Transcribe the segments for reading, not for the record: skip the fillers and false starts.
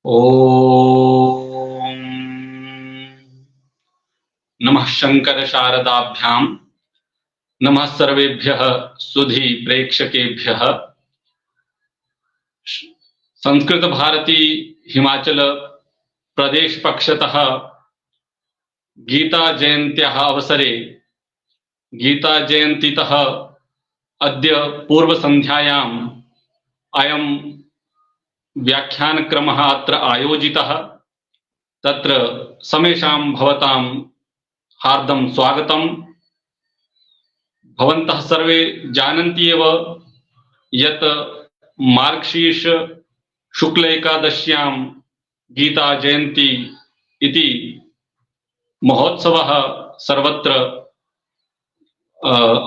ओम नमः शंकर शारदाभ्यां नमः सर्वेभ्यः सुधी प्रेक्षकेभ्यः। संस्कृत भारती हिमाचल प्रदेश पक्षतः गीता जयन्त्याः अवसरे गीता जयन्तीतः अद्य पूर्वसन्ध्यायाम् अयं व्याख्यानक्रमः अत्र आयोजितः। तत्र समेषां भवतां हार्दं स्वागतम्। भवन्तः सर्वे जानन्ति एव यत् मार्गशीर्ष शुक्ल एकादश्यां गीता जयन्ती इति महोत्सवः सर्वत्र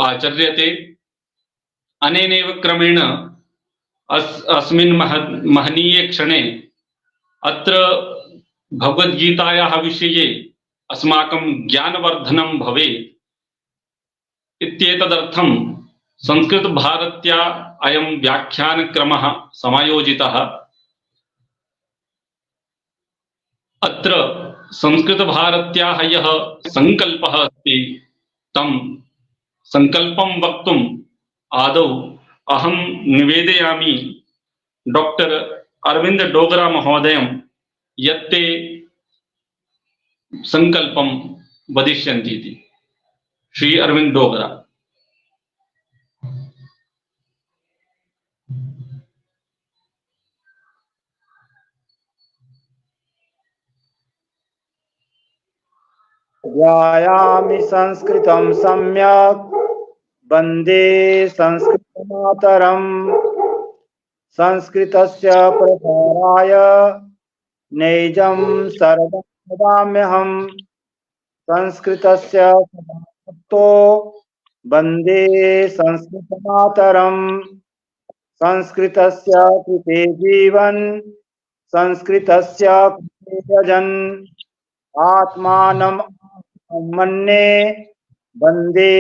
आचर्यते। अनेनैव क्रमेण अस्मिन् महनीये क्षणे अत्र भगवद्गीतायाः विषये अस्माकं ज्ञानवर्धनं भवेत् इत्येतदर्थं संस्कृतभारत्या अयं व्याख्यानक्रमः समायोजितः। अत्र संस्कृतभारत्याः यः सङ्कल्पः अस्ति तं सङ्कल्पं वक्तुम् आदौ अहं निवेदयामि डॉक्टर अरविंद डोगरा महोदयं यत् ते सङ्कल्पं वदिष्यन्ति इति। श्री अरविंद डोगरा। ध्यायामि संस्कृतं सम्यक् वन्दे संस्कृतमातरम्। संस्कृतस्य प्रसाराय नैजं सर्वं ददाम्यहम्। संस्कृतस्य सदातो वन्दे संस्कृतमातरम्। संस्कृतस्य कृते जीवन् संस्कृतस्य कृते यजन् आत्मानं मन्ये वन्दे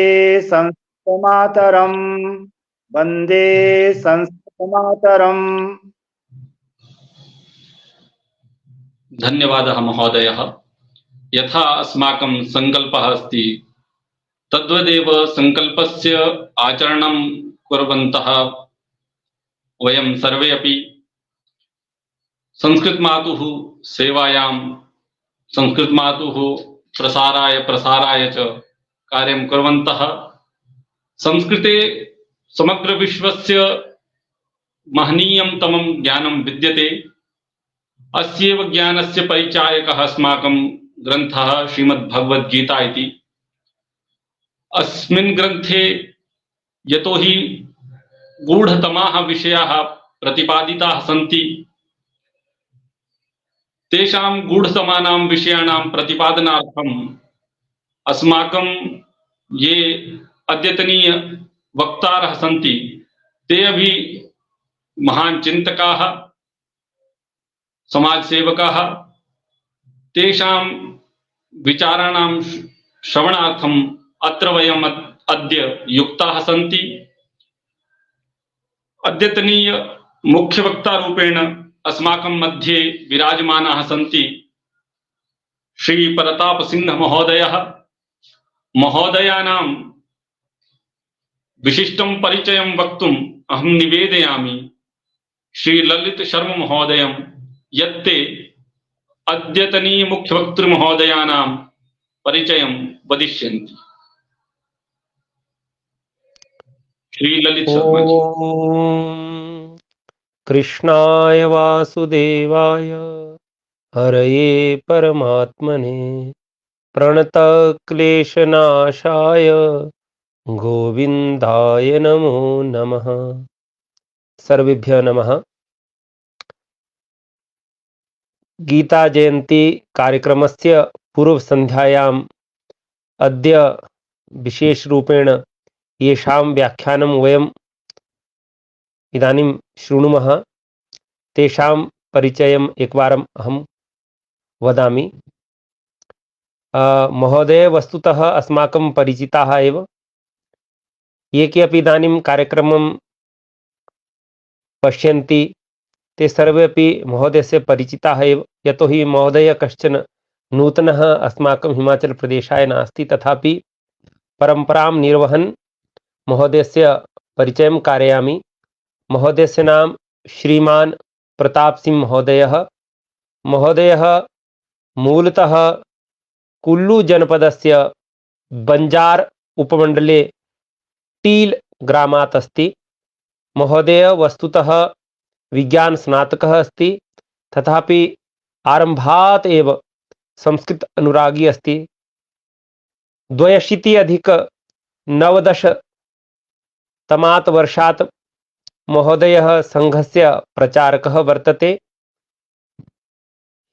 संस्कृतमातरम्। वन्दे संस्कृतमातरम्। धन्यवादः महोदयः। यथा अस्माकं सङ्कल्पः अस्ति तद्वदेव सङ्कल्पस्य आचरणं कुर्वन्तः वयं सर्वे अपि संस्कृतमातुः सेवायां संस्कृतमातुः प्रसाराय च कार्यं कुर्वन्तः। संस्कृते समग्र विश्वस्य महनीयं तमं ज्ञानं विद्यते। अस्यैव ज्ञानस्य परिचायकः अस्माकं ग्रन्थः श्रीमद्भगवद्गीता इति। अस्मिन् ग्रन्थे यतोहि गूढतमाः विषयाः प्रतिपादिताः सन्ति, तेषां गूढतमानां विषयाणां प्रतिपादनार्थम् अस्माकं ये अद्यतनीय वक्तारः सन्ति ते अपि महान् चिन्तकाः समाजसेवकाः। तेषां विचाराणां श्रवणार्थम् अत्र वयम् अद्य युक्ताः सन्ति। अद्यतनीय मुख्यवक्तारूपेण अस्माकं मध्ये विराजमानाः सन्ति श्री प्रताप सिंह महोदयः। महोदयानां विशिष्टं परिचयं वक्तुम् अहं निवेदयामि श्री ललित शर्मा महोदयं यत् ते अद्यतनीय मुख्यवक्तृ महोदयानां परिचयं वदिष्यन्ति। श्री ललित शर्मा जी। ओम कृष्णाय वासुदेवाय हरये परमात्मने प्रणतक्लेशनाशाय गोविन्दाय नमो नमः। सर्वेभ्यः नमः। गीता जयन्ती कार्यक्रमस्य पूर्वसन्ध्यायाम् अद्य विशेषरूपेण येषां व्याख्यानं वयम् इदानीं शृणुमः तेषां परिचयम् एकवारम् अहं वदामि। महोदय वस्तुतः अस्माकं परिचिताः एव। ये के अपि इदानीं कार्यक्रमं पश्यन्ति ते सर्वेपि महोदयस्य परिचिताः एव, यतोहि महोदय कश्चन नूतनः अस्माकं हिमाचलप्रदेशाय नास्ति, तथापि परम्परां निर्वहन् महोदयस्य परिचयं कारयामि। महोदयस्य नाम श्रीमान प्रताप सिंह महोदयः। महोदयः मूलतः कुल्लू जनपदस्य बंजार उपमण्डले टील ग्रामात् अस्ति। महोदय वस्तुतः विज्ञान स्नातकः अस्ति, तथापि आरम्भात् एव संस्कृत अनुरागी अस्ति। 82-19 वर्षात् महोदयः संघस्य प्रचारकः वर्तते।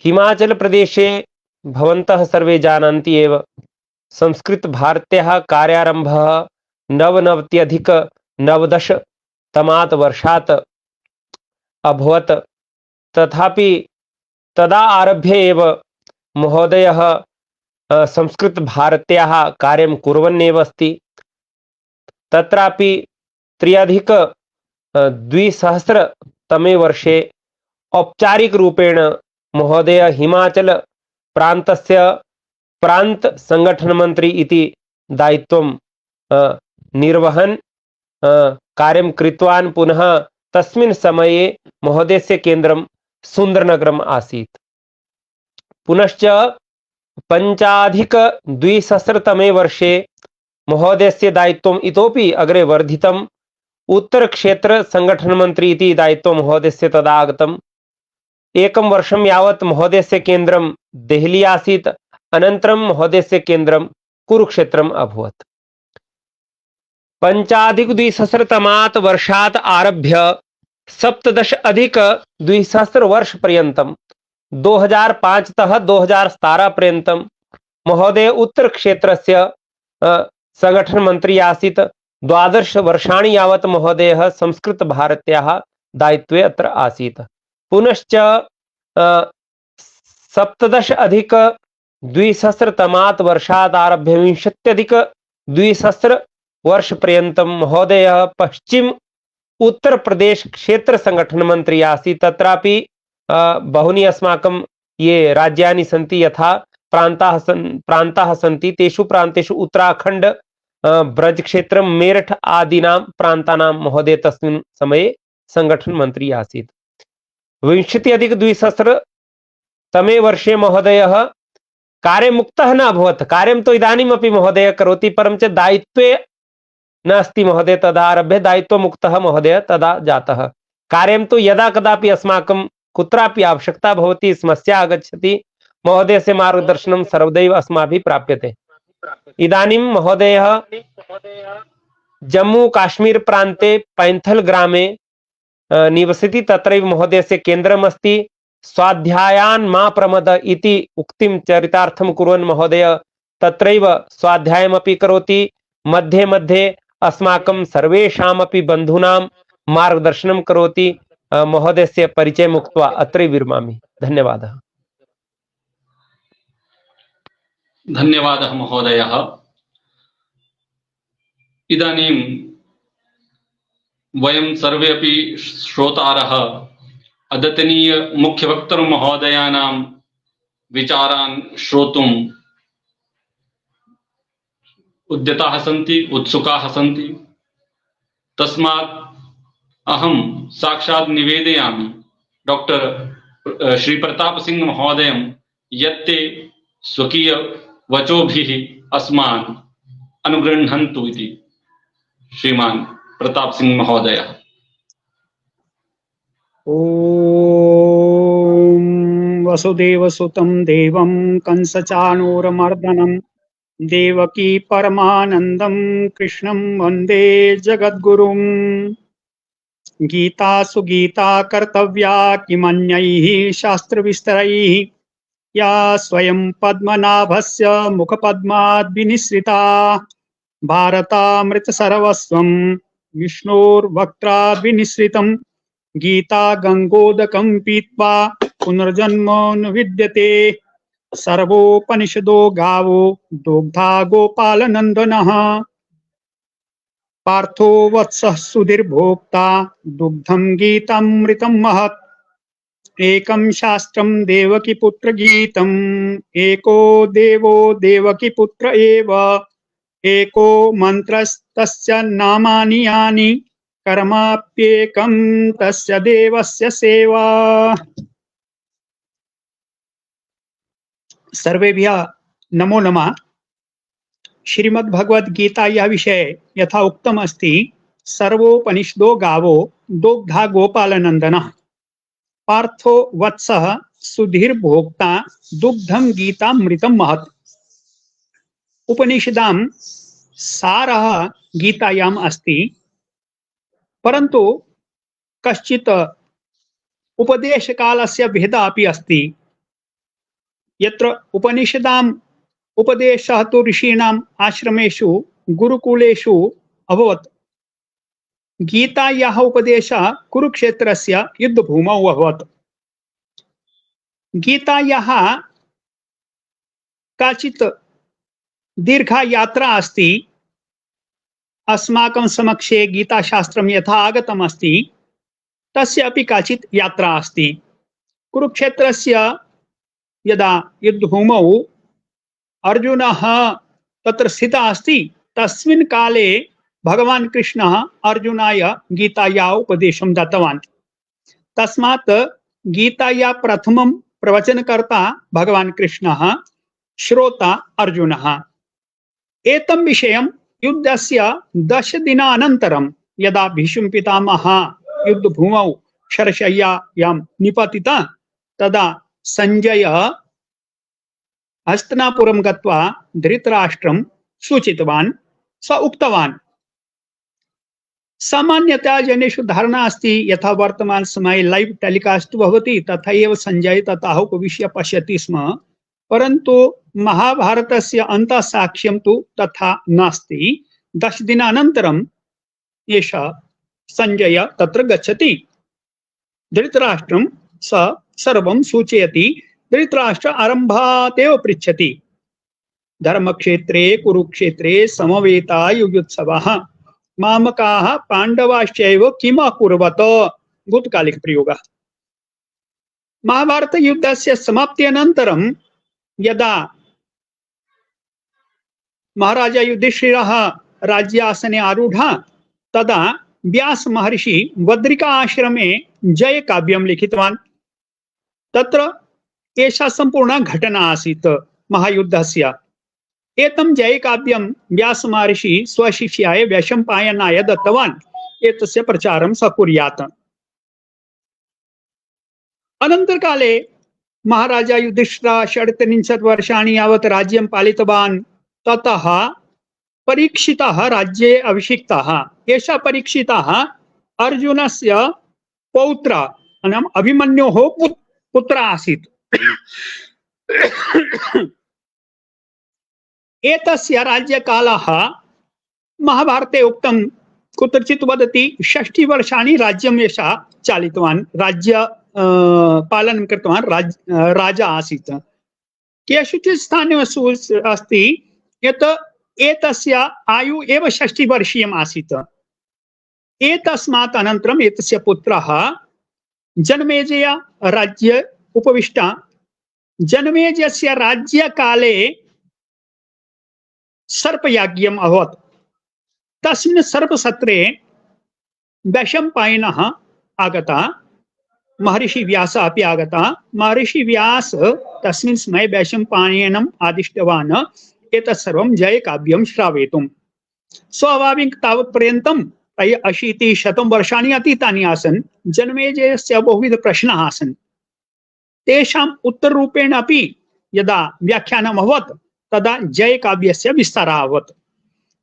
हिमाचल प्रदेशे भवन्तः सर्वे जानन्ति एव, संस्कृत भारत्याः कार्यारम्भः 99-19 वर्षात् अभवत्। तथापि तदा आरभ्य एव महोदयः संस्कृत भारत्याः कार्यं कुर्वन्नेव अस्ति। तत्रापि 2003 वर्षे औपचारिक रूपेण महोदय हिमाचल प्रान्तस्य प्रान्त संगठन मंत्री इति दायित्वं निर्वहन् कार्यं कृतवान्। पुनः तस्मिन् समये महोदयस्य केन्द्रं सुन्दरनगरम् आसीत्। पुनश्च 2005 वर्षे महोदयस्य दायित्वम् इतोपि अग्रे वर्धितम्। उत्तरक्षेत्र संगठन मंत्री इति दायित्वं महोदयस्य तदा आगतम्। 1 वर्षं यावत् महोदयस्य केन्द्रं देहली आसीत्। अनन्तरं महोदयस्य केन्द्रं कुरुक्षेत्रम् अभवत्। 2005 वर्षात् आरभ्य 17-2000 वर्षपर्यन्तं 2005 तः 2017 पर्यन्तं महोदय उत्तरक्षेत्रस्य संगठन मंत्री आसीत्। 12 वर्षाणि यावत् महोदयः संस्कृत भारत्याः दायित्वे अत्र आसीत्। पुनश्च 17-2000 वर्षात् आरभ्य 20-2000 वर्षपर्यन्तं महोदयः पश्चिम उत्तर प्रदेश क्षेत्र संगठन मंत्री आसीत्। तत्रापि बहूनि अस्माकं ये राज्यानि सन्ति, यथा प्रान्ताः सन्ति, तेषु प्रान्तेषु उत्तराखण्ड, ब्रज क्षेत्रं, मेरठ आदीनां प्रान्तानां महोदय तस्मिन् समये संगठन मंत्री आसीत्। 20-2000 वर्षे महोदयः कार्यमुक्तः न अभवत्। कार्यं तु इदानीमपि महोदयः करोति, परं च दायित्वे नास्ति महोदय। तदा आरभ्य दायित्वमुक्तः महोदयः तदा जातः। कार्यं तु यदा कदापि अस्माकं कुत्रापि आवश्यकता भवति, समस्या आगच्छति, महोदयस्य मार्गदर्शनं सर्वदैव अस्माभिः प्राप्यते। इदानीं महोदयः जम्मू काश्मीर प्रान्ते पैंथल ग्रामे निवसति। तत्रैव महोदयस्य केन्द्रम् अस्ति। स्वाध्यायान् मा प्रमद इति उक्तिं चरितार्थं कुर्वन् महोदय तत्रैव स्वाध्यायमपि करोति। मध्ये मध्ये अस्माकं सर्वेषामपि बन्धूनां मार्गदर्शनं करोति। महोदयस्य परिचयम् उक्त्वा अत्र विरमामि। धन्यवादः। धन्यवादः महोदयः। इदानीं वयं सर्वे अपि श्रोतारः अद्यतनीय मुख्यवक्तृ महोदयानां विचारान् श्रोतुम् उद्यताः सन्ति, उत्सुकाः सन्ति। तस्मात् अहं साक्षात् निवेदयामि डॉक्टर श्री प्रताप सिंह महोदयं यत्ते स्वकीय वचोभिः अस्मान् अनुगृह्णन्तु इति। श्रीमान प्रताप सिंह महोदय। ओम वसुदेवसुतं देवं कंसचाणूरमर्दनं देवकी परमानन्दं कृष्णं वन्दे जगद्गुरुं। गीतासु गीता कर्तव्या किमन्यैः शास्त्रविस्तरैः या स्वयं पद्मनाभस्य मुखपद्माद् विनिसृता। भारतामृत सर्वस्वं विष्णोर्वक्त्राद् विनिसृतं। गीता गंगोदकं पीत्वा पुनर्जन्म न विद्यते। सर्वोपनिषदो गावो दुग्धा गोपालनंदनः। पार्थो वत्सः सुधीर्भोक्ता दुग्धं गीतामृतं महत्। एकं शास्त्रं देवकीपुत्रगीतम् एको देवो देवकीपुत्र एव एको मन्त्रस्तस्य नामानि यानि कर्माप्येकं तस्य देवस्य सेवा। सर्वेभ्यः नमो नमः। श्रीमद् गीता यह विषय यथा उक्तम अस्ति सर्वोपनिषदो गावो दुग्धा गोपालनंदनः पार्थो वत्सः सुधीर भोक्ता दुग्धम गीतामृतम महत्। उपनिषदां सारः गीतायाम् अस्ति, परन्तु कश्चित् उपदेशकालस्य भेदः अपि अस्ति। यत्र उपनिषदाम् उपदेशः तु ऋषीणाम् आश्रमेषु गुरुकुलेषु अभवत्, गीतायाः उपदेशः कुरुक्षेत्रस्य युद्धभूमौ अभवत्। गीतायाः काचित् दीर्घा यात्रा अस्ति। अस्माकं समक्षे गीताशास्त्रं यथा आगतम् अस्ति तस्य अपि काचित् यात्रा अस्ति। कुरुक्षेत्रस्य यदा युद्धभूमौ अर्जुनः तत्र स्थितः अस्ति, तस्मिन् काले भगवान् कृष्णः अर्जुनाय गीतायाः उपदेशं दत्तवान्। तस्मात् गीतायाः प्रथमं प्रवचनकर्ता भगवान् कृष्णः, श्रोता अर्जुनः। एतं विषयं युद्धस्य 10 दिनानन्तरं यदा भीष्म पितामहः युद्धभूमौ शरशय्यायां निपतितः, तदा संजयः हस्तिनापुरं गत्वा धृतराष्ट्रं सूचितवान्। स उक्तवान्, सामान्यतया जनेषु धारणा अस्ति यथा वर्तमान समये लाइव टेलीकास्ट भवति तथा एव संजय ततः उपविश्य पश्यति स्म, परन्तु महाभारतस्य अन्तःसाक्ष्यं तु तथा नास्ति। 10 दिनानन्तरम् एषः संजय तत्र गच्छति। धृतराष्ट्रं स सर्वं सूचयति। धृतराष्ट्र आरम्भात् एव पृच्छति, धर्मक्षेत्रे कुरुक्षेत्रे समवेता युयुत्सवः मामकाः पाण्डवाश्चैव किम् अकुर्वत। भूतकालिक प्रयोगः। महाभारत युद्धस्य समाप्त्यनन्तरं यदा महाराजा युधिष्ठिरः राज्यासने आरूढः, तदा व्यास महर्षि बद्रिका आश्रमे जय काव्यं लिखितवान्। तत्र एषा सम्पूर्णा घटना आसीत् महायुद्धस्य। एतं जय काव्यं व्यास महर्षि स्वशिष्याय वैशम्पायनाय दत्तवान्। एतस्य प्रचारं स कुर्यात्। अनन्तरकाले महाराजा युधिष्ठिरः 33 वर्षाणि यावत् राज्यं पालितवान्। ततः परीक्षितः राज्ये अभिषिक्तः। एषः परीक्षितः अर्जुनस्य पौत्रः नाम अभिमन्योः पुत्रः आसीत्। एतस्य राज्यकालः महाभारते उक्तं, कुत्रचित् वदति 60 वर्षाणि राज्यम् एषः चालितवान्, राज्य पालनं कृतवान्, राजा आसीत्। केषुचित् स्थानेषु अस्ति यत् एतस्य आयु एव 60 वर्षीयम् आसीत्। एतस्मात् अनन्तरम् एतस्य पुत्रः जनमेजय राज्ये उपविष्टः। जनमेजयस्य राज्यकाले सर्पयाज्ञम् अभवत्। तस्मिन् सर्पसत्रे वैशम्पायनः आगतः, महर्षि व्यासः अपि आगतः। महर्षि व्यास तस्मिन् समये वैशम्पायनम् आदिष्टवान् एतत् सर्वं जय काव्यं श्रावयितुं। स्वाभाविक तावत्पर्यन्तं प्रायः 80-100 वर्षाणि अतीतानि आसन्। जनमेजयस्य बहुविध प्रश्नाः आसन्। तेषाम् उत्तररूपेण अपि यदा व्याख्यानम् अभवत् तदा जय काव्यस्य विस्तारः अभवत्।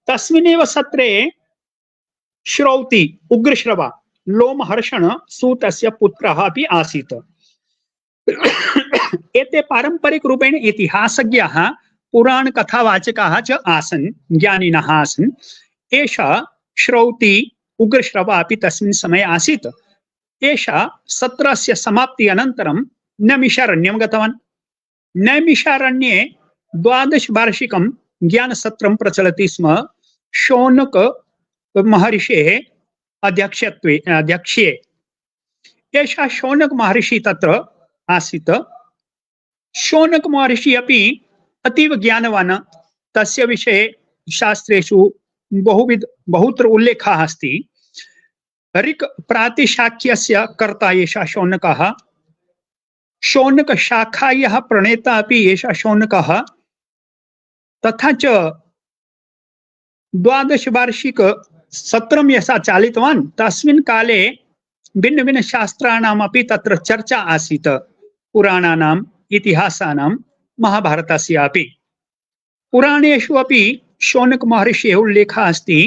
तस्मिन्नेव सत्रे श्रौति उग्रश्रवा लोमहर्षण सूतस्य पुत्रः अपि आसीत्। एते पारंपरिक रूपेण इतिहासज्ञाः पुराण कथावाचकाः च आसन्, ज्ञानिनः आसन्। एषः श्रौति उग्रश्रवा अपि तस्मिन् समये आसीत्। एषः सत्रस्य समाप्ति अनन्तरं नैमिषारण्यं गतवान्। नैमिषारण्ये 12 वार्षिकं ज्ञानसत्रं प्रचलति स्म। शौनक महर्षेः अध्यक्षे एषः शौनक महर्षि तत्र आसीत्। शौनक महर्षि अपि अतीव ज्ञानवान्। तस्य विषये शास्त्रेषु बहुत्र उल्लेखः अस्ति। ऋक् प्रातिशाख्यस्य कर्ता एषः शौनकः। शौनक शाखायाः प्रणेता अपि एषः शौनकः। तथा च 12 वार्षिक सत्रं यथा चालितवान् तस्मिन् काले भिन्न भिन्न शास्त्राणाम् अपि तत्र चर्चा आसीत्, पुराणानाम् इतिहासानां महाभारतस्य अपि। पुराणेषु अपि शौनक महर्षेः उल्लेखः अस्ति।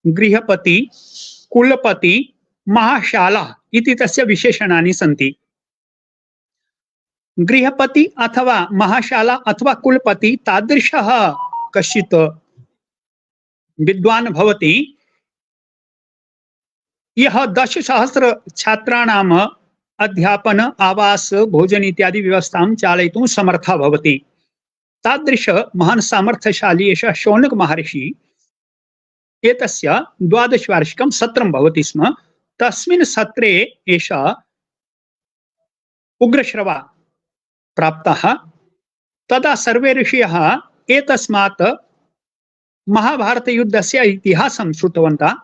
गृहपति, कुलपति, महाशाला इति तस्य विशेषणानि सन्ति। गृहपति अथवा महाशाला अथवा कुलपति तादृशः कश्चित् विद्वान् भवति यः 10,000 छात्राणाम् अध्यापन, आवास, भोजन इत्यादि व्यवस्थां चालयितुं समर्थः भवति। तादृश महान् सामर्थ्यशाली एषः शौनक महर्षि। एतस्य 12 वार्षिकं सत्रं भवति स्म। तस्मिन् सत्रे एषः उग्रश्रवा प्राप्तः। तदा सर्वे ऋषयः एतस्मात् महाभारतयुद्धस्य इतिहासं श्रुतवन्तः।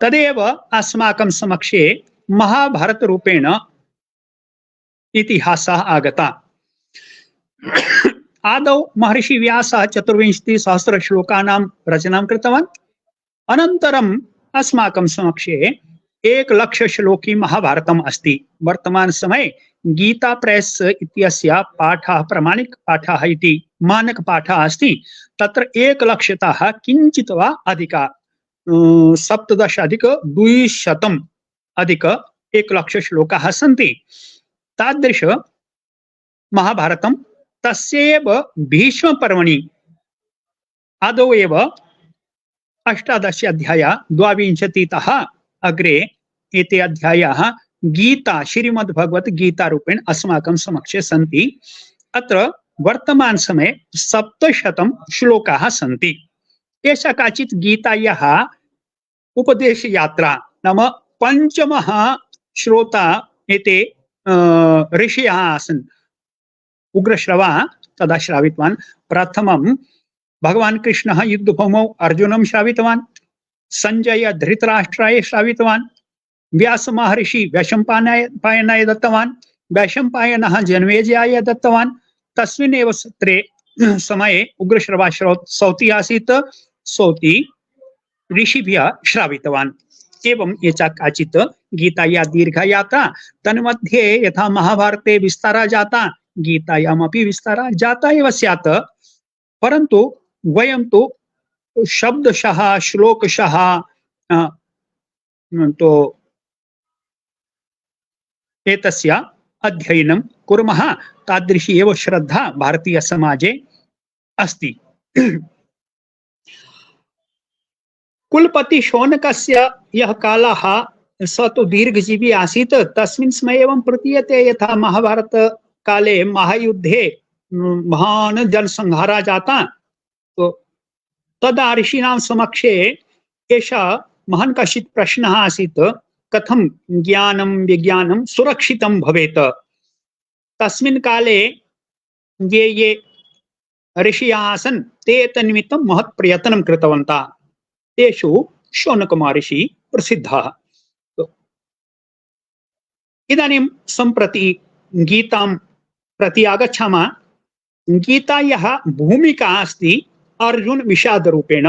तदेव अस्माकं समक्षे महाभारतरूपेण इतिहासः आगतः। आदौ महर्षि व्यासः 24,000 श्लोकानां रचनां कृतवान्। अनन्तरम् अस्माकं समक्षे 1,00,000 श्लोकी महाभारतम् अस्ति। वर्तमान समये गीता प्रेस इत्यस्य पाठः, प्रमाणिक पाठः इति मानक पाठः अस्ति। तत्र 1,00,000तः किञ्चित् वा अधिका 17,200 अधिक 1,00,000 श्लोकाः सन्ति। तादृश महाभारतं तस्यैव भीष्मपर्वणि आदौ एव 18 अध्यायः 22तः अग्रे एते अध्यायाः गीता, श्रीमद्भगवद्गीता रूपेण अस्माकं समक्षे सन्ति। अत्र वर्तमान समये 700 श्लोकाः सन्ति। एषा काचित् गीतायाः उपदेश यात्रा, नाम पञ्चमः श्रोता एते ऋषयः आसन्। उग्रश्रवा तदा श्रावितवान्। प्रथमं भगवान् कृष्णः युद्धभूमौ अर्जुनं श्रावितवान्। संजय धृतराष्ट्राय श्रावितवान्। व्यास महर्षि वैशम्पायनाय दत्तवान्। वैशम्पायनः जन्मेजयाय दत्तवान्। तस्मिन् एव सत्रे समये उग्रश्रवा सौती आसीत्। सौती ऋषिभ्यः श्रावितवान्। एवं एषा काचित् गीतायाः दीर्घा यात्रा। तन्मध्ये यथा महाभारते विस्तारः जाता, गीतायामपि विस्तारः जाता एव स्यात्। परन्तु वयं तु शब्दशः श्लोकशः तो एतस्य अध्ययनं कुर्मः। तादृशी एव श्रद्धा भारतीय समाजे अस्ति। कुलपति शौनकस्य यः कालः स तु दीर्घजीवी आसीत्। तस्मिन् समये एवं प्रतीयते यथा महाभारत काले महायुद्धे महान् जनसंहारः जाता। तो तदा ऋषीणां समक्षे एषः महान् कश्चित् प्रश्नः आसीत्, कथं ज्ञानं विज्ञानं सुरक्षितं भवेत्। तस्मिन् काले ये ऋषयः आसन् ते तन्निमित्तं महत् प्रयत्नं कृतवन्तः। तेषु शौनक महर्षि प्रसिद्धः। इदानीं सम्प्रति गीतां प्रति आगच्छामः। गीतायाः भूमिका अस्ति अर्जुन विषादरूपेण।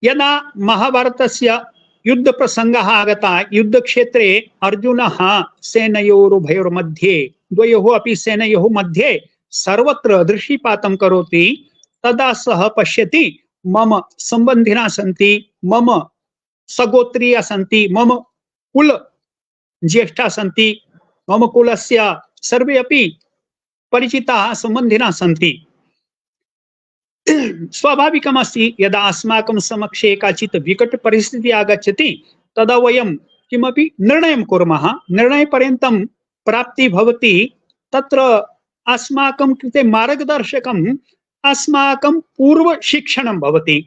यदा महाभारतस्य युद्धप्रसङ्गः आगतः, युद्धक्षेत्रे अर्जुनः सेनयोरुभयोर्मध्ये, द्वयोः अपि सेनयोः मध्ये सर्वत्र दृष्टिपातं करोति। तदा सः पश्यति मम सम्बन्धिनः सन्ति, मम सगोत्रीयाः सन्ति, मम कुल ज्येष्ठाः सन्ति, मम कुलस्य सर्वे अपि परिचिताः सम्बन्धिनः सन्ति। स्वाभाविकमस्ति यदा अस्माकं समक्षे काचित् विकट परिस्थितिः आगच्छति तदा वयं किमपि निर्णयं कुर्मः। निर्णयपर्यन्तं प्राप्तिः भवति। तत्र अस्माकं कृते मार्गदर्शकम् अस्माकं पूर्वशिक्षणं भवति।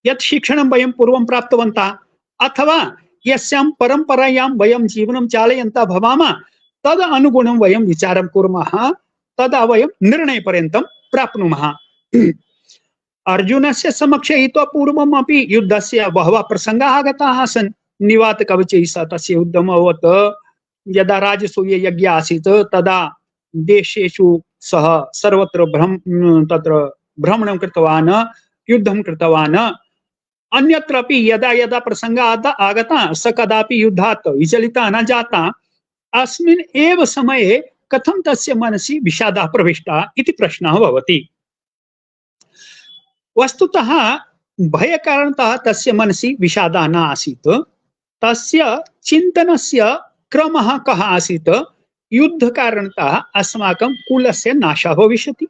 यत् शिक्षणं वयं पूर्वं प्राप्तवन्तः अथवा यस्यां परंपरायां वयं जीवनं चालयन्तः भवामः तद अनुगुणं वयं विचारं कुर्मः, तदा वयं निर्णयपर्यन्तं प्राप्नुमः। अर्जुनस्य समक्षे इतः पूर्वमपि युद्धस्य बहवः प्रसङ्गाः आगताः आसन्। निवातकवचैः सह तस्य युद्धम् अभवत्। यदा राजसूय यज्ञ आसीत् तदा देशेषु सः सर्वत्र भ्रमणं कृतवान्, युद्धं कृतवान्। अन्यत्रापि यदा यदा प्रसङ्गः आगतः स कदापि युद्धात् विचलितः न जातः। अस्मिन् एव समये कथं तस्य मनसि विषादः प्रविष्टः इति प्रश्नः भवति। वस्तुतः भयकारणतः तस्य मनसि विषादः न आसीत्। तस्य चिन्तनस्य क्रमः कः आसीत्? युद्धकारणतः अस्माकं कुलस्य नाशः भविष्यति,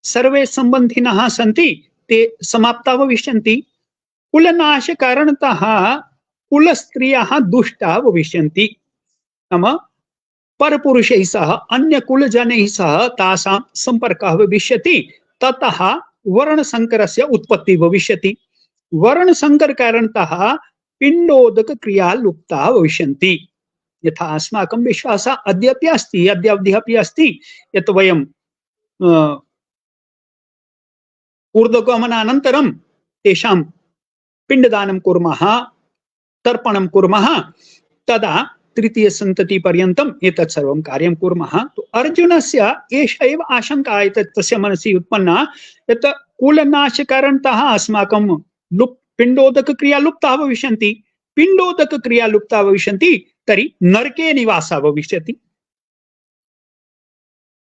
सर्वे सम्बन्धिनः सन्ति ते समाप्ताः भविष्यन्ति। कुलनाशकारणतः कुलस्त्रियः दुष्टाः भविष्यन्ति, नाम परपुरुषैः सह अन्यकुलजनैः सह तासां सम्पर्कः भविष्यति। ततः वर्णसङ्करस्य उत्पत्तिः भविष्यति। वर्णसङ्करकारणतः पिण्डोदकक्रिया लुप्ताः भविष्यन्ति। यथा अस्माकं विश्वासः अद्यापि अस्ति, अद्यावधिः अपि अस्ति यत् वयं ऊर्ध्वगमनानन्तरं तेषां पिण्डदानं कुर्मः, तर्पणं कुर्मः, तदा तृतीय सन्तति पर्यन्तम् एतत् सर्वं कार्यं कुर्मः। तो अर्जुनस्य एषा एव आशंका एतत् तस्य मनसि उत्पन्ना यत् कुलनाशकारणतः अस्माकं पिण्डोदकक्रिया लुप्ताः भविष्यन्ति। पिण्डोदकक्रिया लुप्ता भविष्यन्ति तर्हि नरके निवासः भविष्यति।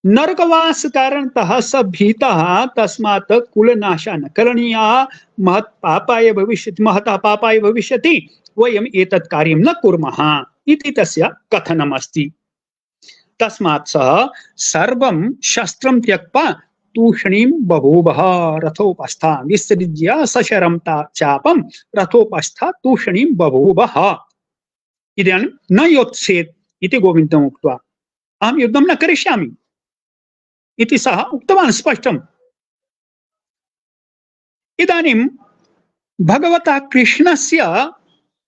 नरकवास कारणतः स भीतः, तस्मात् कुलनाशः न करणीयः, महतः पापाय भविष्यति, वयम् एतत् कार्यं न कुर्मः इति तस्य कथनम् अस्ति। तस्मात् सः सर्वं शस्त्रं त्यक्त्वा तूष्णीं बभूवः रथोपस्था विसृज्य सशरं चापं रथोपस्था तूष्णीं बभूवः। इदानीं न योत्स्येत् इति गोविन्दम् उक्त्वा अहं युद्धं न करिष्यामि इति सः उक्तवान् स्पष्टम्। इदानीं भगवतः कृष्णस्य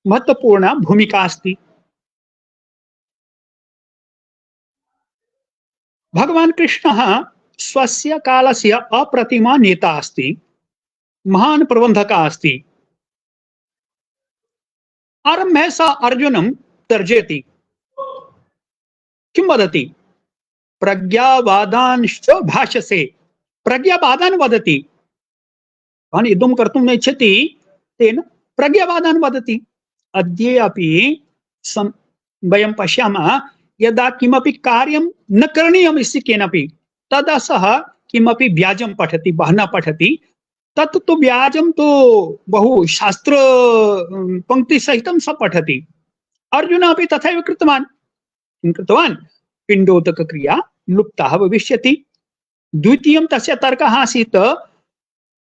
महत्वपूर्णा भूमिका अस्ति। भगवान् कृष्णः स्वस्य कालस्य अप्रतिमा नेता अस्ति, महान् प्रबन्धकः अस्ति। आरम्भे सः अर्जुनं तर्जयति, किं वदति? प्रज्ञावादांश्च भाषसे, प्रज्ञावादान् वदति। भवान् युद्धं कर्तुं न इच्छति, तेन प्रज्ञावादान् वदति। अद्य अपि वयं पश्यामः, यदा किमपि कार्यं न करणीयमस्ति केनापि, तदा सः किमपि व्याजं पठति, बहना पठति। तत् तु व्याजं तु बहु शास्त्र पंक्तिसहितं स पठति। अर्जुन अपि तथैव कृतवान्। किं कृतवान्? पिण्डोदकक्रिया लुप्ताः भविष्यति। द्वितीयं तस्य तर्कः आसीत्,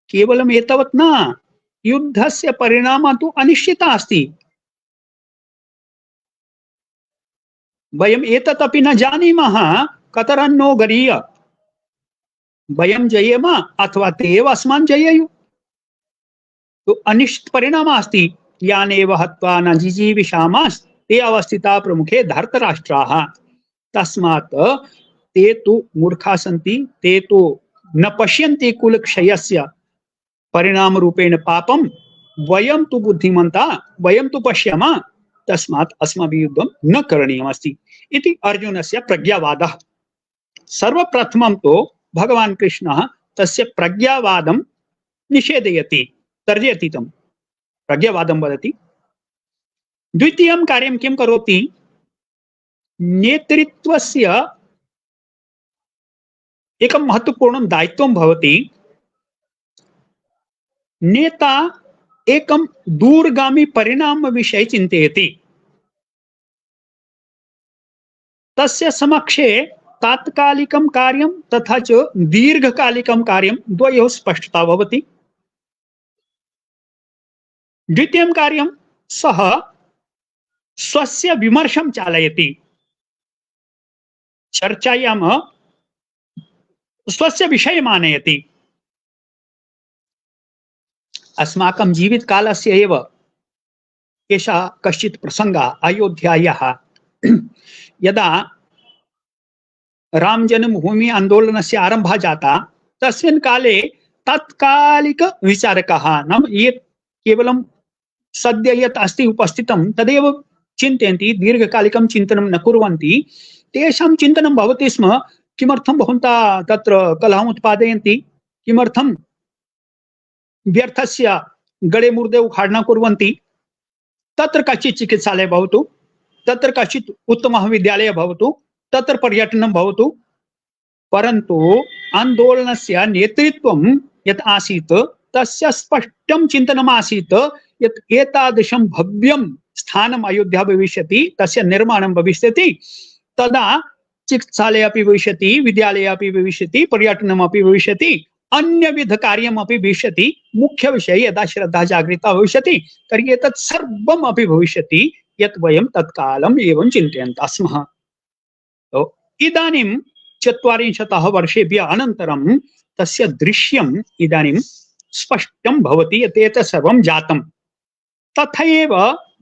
केवलम् एतावत् न, युद्धस्य परिणामः तु अनिश्चितः अस्ति। वयम् एतत् अपि न जानीमः कतरन्नो गरीय, वयं जयेम अथवा ते एव अस्मान् जयेयुः। तो अनिश्चित परिणामः अस्ति। यानेव हत्वा न जिजीविषामः ते अवस्थिताः प्रमुखे धर्तराष्ट्राः। तस्मात् ते तु मूर्खाः सन्ति, ते तु न पश्यन्ति कुलक्षयस्य परिणामरूपेण पापं। वयं तु बुद्धिमन्तः, वयं तु पश्यामः, तस्मात् अस्माभिः युद्धं न करणीयमस्ति इति अर्जुनस्य प्रज्ञावादः। सर्वप्रथमं तो भगवान् कृष्णः तस्य प्रज्ञावादं निषेधयति, तर्जयति तं, प्रज्ञावादं वदति। द्वितीयं कार्यं किं करोति? नेतृत्वस्य एकं महत्वपूर्णं दायित्वं भवति। नेता एकं दूरगामी परिणामविषये चिन्तयति। तस्य समक्षे तात्कालिकं कार्यं तथा च दीर्घकालिकं कार्यं द्वयोः स्पष्टता भवति। द्वितीयं कार्यं सः स्वस्य विमर्शं चालयति, चर्चायां स्वस्य विषयम् आनयति। अस्माकं जीवितकालस्य एव एषः कश्चित् प्रसङ्गः अयोध्यायाः यदा राम जन्मभूमि आन्दोलनस्य आरम्भः जाता तस्मिन् काले तत्कालिक विचारकाः नाम ये केवलं सद्य यत् अस्ति उपस्थितं तदेव चिन्तयन्ति, दीर्घकालिकं चिन्तनं न कुर्वन्ति। तेषां चिन्तनं भवति स्म, किमर्थं भवन्तः तत्र कलहम् उत्पादयन्ति, किमर्थं व्यर्थस्य गडे मुर्दे उखाडना कुर्वन्ति, तत्र कश्चित् चिकित्सालय भवतु, तत्र कश्चित् उत्तमः विद्यालयः भवतु, तत्र पर्यटनं भवतु, परन्तु आन्दोलनस्य नेतृत्वं यत् आसीत् तस्य स्पष्टं चिन्तनम् आसीत् यत् एतादृशं भव्यं स्थानम् अयोध्या भविष्यति, तस्य निर्माणं भविष्यति, तदा चिकित्सालयः अपि भविष्यति, विद्यालयः अपि भविष्यति, पर्यटनम् अपि भविष्यति, अन्यविध कार्यमपि भविष्यति। मुख्यविषये यदा श्रद्धा जागृता भविष्यति तर्हि एतत् सर्वम् अपि भविष्यति यत् वयं तत्कालम् एवं चिन्तयन्तः स्मः। इदानीं 40 वर्षेभ्यः अनन्तरं तस्य दृश्यम् इदानीं स्पष्टं भवति यत् एतत् सर्वं जातं। तथैव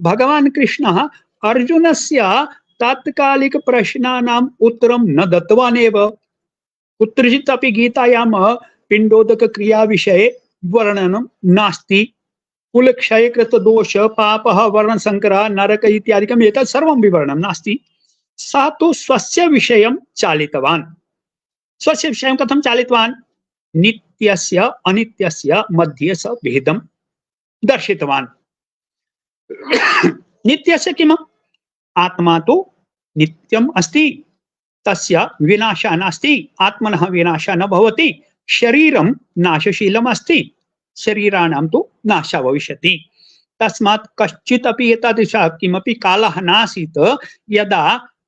भगवान् कृष्णः अर्जुनस्य तात्कालिक प्रश्नानाम् उत्तरं न दत्तवान् एव। कुत्रचित् अपि गीतायां पिण्डोदक क्रिया विषये वर्णनं नास्ति। कुलक्षय कृत दोष पापः वर्णसंकरः नरक इत्यादिकम् एतत् सर्वं विवरणं नास्ति। सः तु स्वस्य विषयं चालितवान्। स्वस्य विषयं कथं चालितवान्? नित्यस्य अनित्यस्य मध्ये स भेदं दर्शितवान्। नित्यस्य किम्? आत्मा तु नित्यम् अस्ति, तस्य विनाशः नास्ति, आत्मनः विनाशः न भवति। शरीरं नाशशीलम् अस्ति, शरीराणां तु नाशः भविष्यति। तस्मात् कश्चित् अपि एतादृशः किमपि कालः नासीत् यदा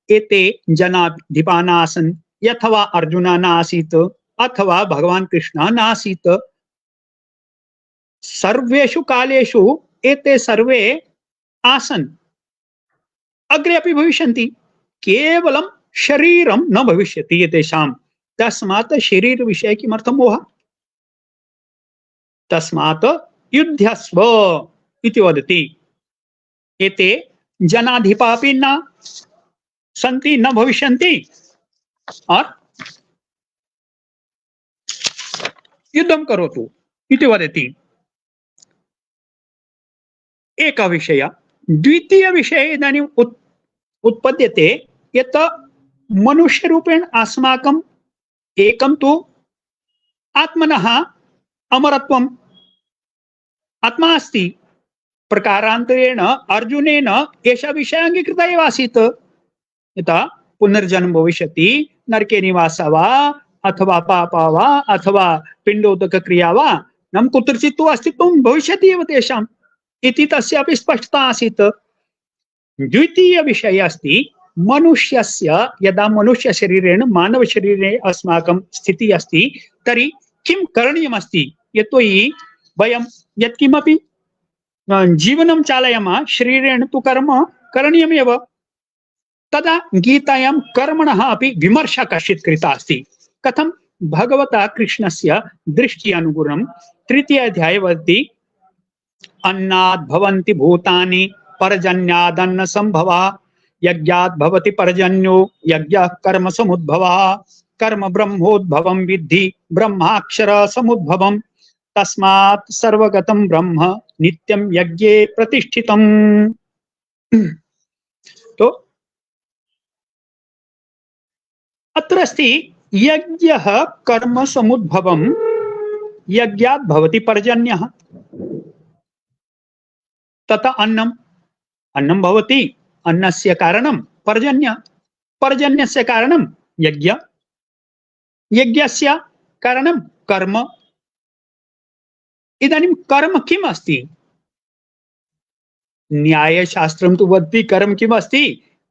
एते जनाधिपाः नासन्, अथवा अर्जुनः नासीत्, अथवा भगवान् कृष्णः नासीत्। सर्वेषु कालेषु एते सर्वे आसन्, अग्रे अपि भविष्यन्ति, केवलं शरीरं न भविष्यति एतेषां। तस्मात् शरीर विषये किमर्थं मोहः? तस्मात् युध्यस्व इति वदति। एते जनाधिपाः अपि न सन्ति, न भविष्यन्ति, और युद्धं करोतु इति वदति। एकः विषयः। द्वितीय विषये इदानीम् उत्पद्यते यत् मनुष्यरूपेण अस्माकं एकं तु आत्मनः अमरत्वम्, आत्मा अस्ति। प्रकारान्तरेण अर्जुनेन एषः विषयः अङ्गीकृतः एव आसीत् यथा पुनर्जन्म भविष्यति, नरके निवासः वा अथवा पापः वा अथवा पिण्डोदक क्रिया वा, नाम कुत्रचित् तु अस्तित्वं भविष्यति एव तेषाम् इति तस्यापि स्पष्टता आसीत्। द्वितीय विषयः अस्ति मनुष्यस्य, यदा मनुष्य शरीरेण मानव शरीरे अस्माकं स्थितिः अस्ति तर्हि किं करणीयमस्ति? यतोहि वयं यत्किमपि जीवनं चालयामः शरीरेण तु कर्म करणीयमेव। तदा गीतायां कर्मणः अपि विमर्शः कश्चित् कृतः अस्ति। कथं? भगवता कृष्णस्य दृष्टि अनुगुणं 3 अध्याये वदति, अन्नाद् भवन्ति भूतानि पर्जन्यादन्न संभवा, यज्ञात् भवति पर्जन्यो यज्ञः कर्म समुद्भवः, कर्म ब्रह्मोद्भवं विद्धि ब्रह्माक्षर समुद्भवम्, तस्मात् सर्वगतं ब्रह्म नित्यं यज्ञे प्रतिष्ठितम्। तो अत्र अस्ति यज्ञः कर्म समुद्भवं यज्ञात् भवति पर्जन्यः, तथा अन्नं भवति, अन्नस्य कारणं पर्जन्य, पर्जन्यस्य कारणं यज्ञ, यज्ञस्य कारणं कर्म। इदानीं कर्म किम् अस्ति? न्यायशास्त्रं तु वदति कर्म किम् अस्ति?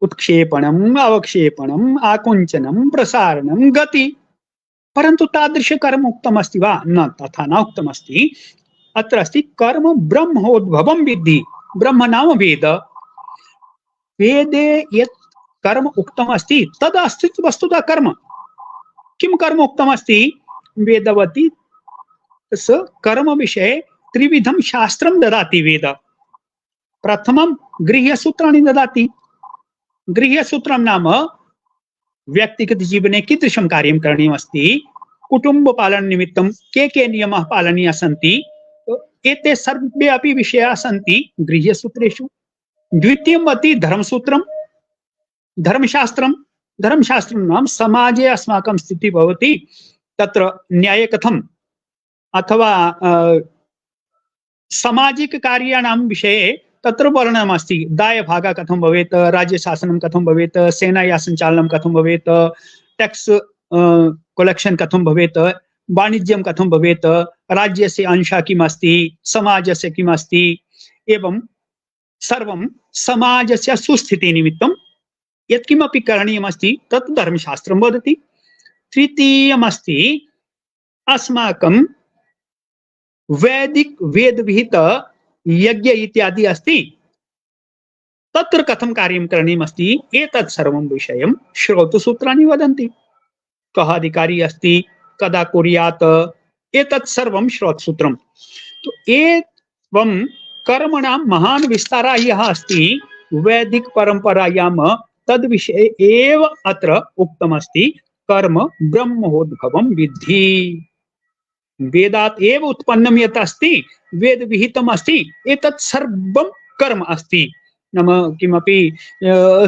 उत्क्षेपणम्, अवक्षेपणम्, आकुञ्चनं, प्रसारणं, गति। परन्तु तादृश कर्म उक्तम् अस्ति वा? न, तथा न उक्तम् अस्ति। अत्र अस्ति कर्म ब्रह्मोद्भवं विद्धि। ब्रह्म नाम वेद। वेदे यत् कर्म उक्तम् अस्ति तद् अस्ति वस्तुतः कर्म। किं कर्म उक्तम् अस्ति? वेदवती स कर्म विषये त्रिविधं शास्त्रं ददाति वेद। प्रथमं गृह्यसूत्राणि ददाति। गृह्यसूत्रं नाम व्यक्तिगतजीवने कीदृशं कार्यं करणीयमस्ति, कुटुम्बपालननिमित्तं के नियमाः पालनीयाः सन्ति, एते सर्वे अपि विषयाः सन्ति गृह्यसूत्रेषु। द्वितीयम् अस्ति धर्मसूत्रं, धर्मशास्त्रं। धर्मशास्त्रं नाम समाजे अस्माकं स्थितिः भवति, तत्र न्याये कथम् अथवा सामाजिक कार्याणां विषये तत्र वर्णनमस्ति। दायभागः कथं भवेत्, राज्यशासनं कथं भवेत्, सेनायाः सञ्चालनं कथं भवेत्, टैक्स कलेक्शन कथं भवेत्, वाणिज्यं कथं भवेत्, राज्यस्य अंशः किम् अस्ति, समाजस्य किम् अस्ति, एवं सर्वं समाजस्य सुस्थितिनिमित्तं यत्किमपि करणीयमस्ति तत् धर्मशास्त्रं वदति। तृतीयमस्ति अस्माकं वैदिक वेदविहित यज्ञ इत्यादि अस्ति, तत्र कथं कार्यं करणीयमस्ति एतत् सर्वं विषयं श्रौतसूत्राणि वदन्ति। कः अधिकारी अस्ति, कदा कुर्यात्, एतत् सर्वं श्रौतसूत्रं। तो एवं कर्मणां महान् विस्तारः यः अस्ति वैदिक परम्परायां, तद् विषये एव अत्र उक्तमस्ति, कर्म ब्रह्मोद्भवं विद्धि। वेदात् एव उत्पन्नं यत् अस्ति, वेद विहितम् अस्ति, एतत् सर्वं कर्म अस्ति। नाम किमपि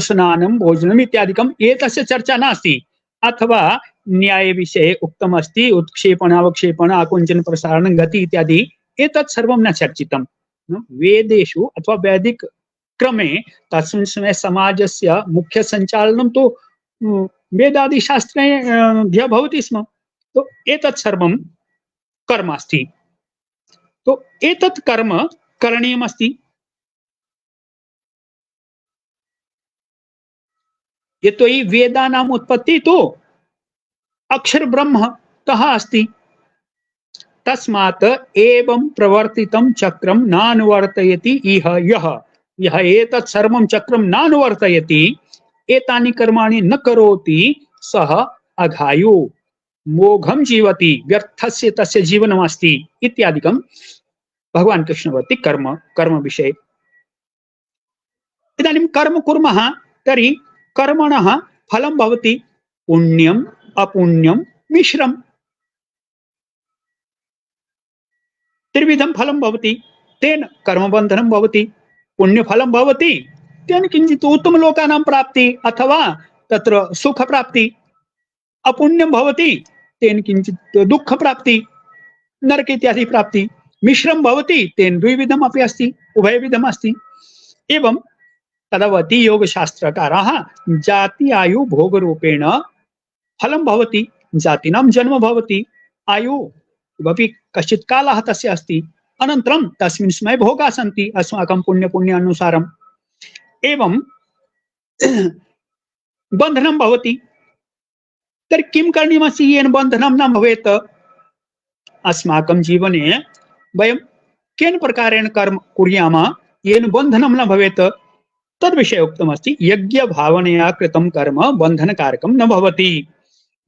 स्नानं भोजनम् इत्यादिकम् एतस्य चर्चा नास्ति। अथवा न्याय विषये उक्तम् अस्ति, उत्क्षेपण अवक्षेपण आकुञ्चन प्रसारण गति इत्यादि, एतत् सर्वं न चर्चितं। वेदेषु अथवा वैदिक क्रमे तस्मिन् समये समाजस्य मुख्य सञ्चालनं तु वेदादिशास्त्रेभ्यः भवति स्म। तो एतत् सर्वं कर्म अस्ति। तो एतत् कर्म करणीयमस्ति। यतोहि वेदानाम् उत्पत्ति तो अक्षर ब्रह्म तः अस्ति। तस्मात् एवं प्रवर्तितं चक्रं नानुवर्तयति इह यः, यः एतत् सर्वं चक्रं नानुवर्तयति, एतानि कर्माणि न करोति, सः अघायु मोघं जीवति, व्यर्थस्य तस्य जीवनमस्ति इत्यादिकं भगवान् कृष्ण वदति कर्म विषये। इदानीं कर्म कुर्मः तर्हि कर्मणः फलं भवति पुण्यम् अपुण्यं मिश्रम्। त्रिविधं फलं भवति। तेन कर्मबन्धनं भवति, पुण्यफलं भवति, तेन किञ्चित् उत्तमलोकानां प्राप्ति अथवा तत्र सुखप्राप्ति। अपुण्यं भवति, तेन किञ्चित् दुःखप्राप्ति, नरक इत्यादि प्राप्ति। मिश्रं भवति, तेन द्विविधम् अपि अस्ति, उभयविधम् अस्ति। एवं तदवति योगशास्त्रकाराः जाति आयु भोगरूपेण फलं भवति। जातीनां जन्म भवति, आयु अपि कश्चित् कालः तस्य अस्ति, अनन्तरं तस्मिन् समये भोगाः सन्ति अस्माकं पुण्यानुसारम्। एवं बन्धनं भवति। तर्हि किं करणीयमस्ति येन बन्धनं न भवेत्? अस्माकं जीवने वयं केन प्रकारेण कर्म कुर्यामः येन बन्धनं न भवेत्, तद्विषये उक्तमस्ति। यज्ञभावनया कृतं कर्म बन्धनकारकं न भवति।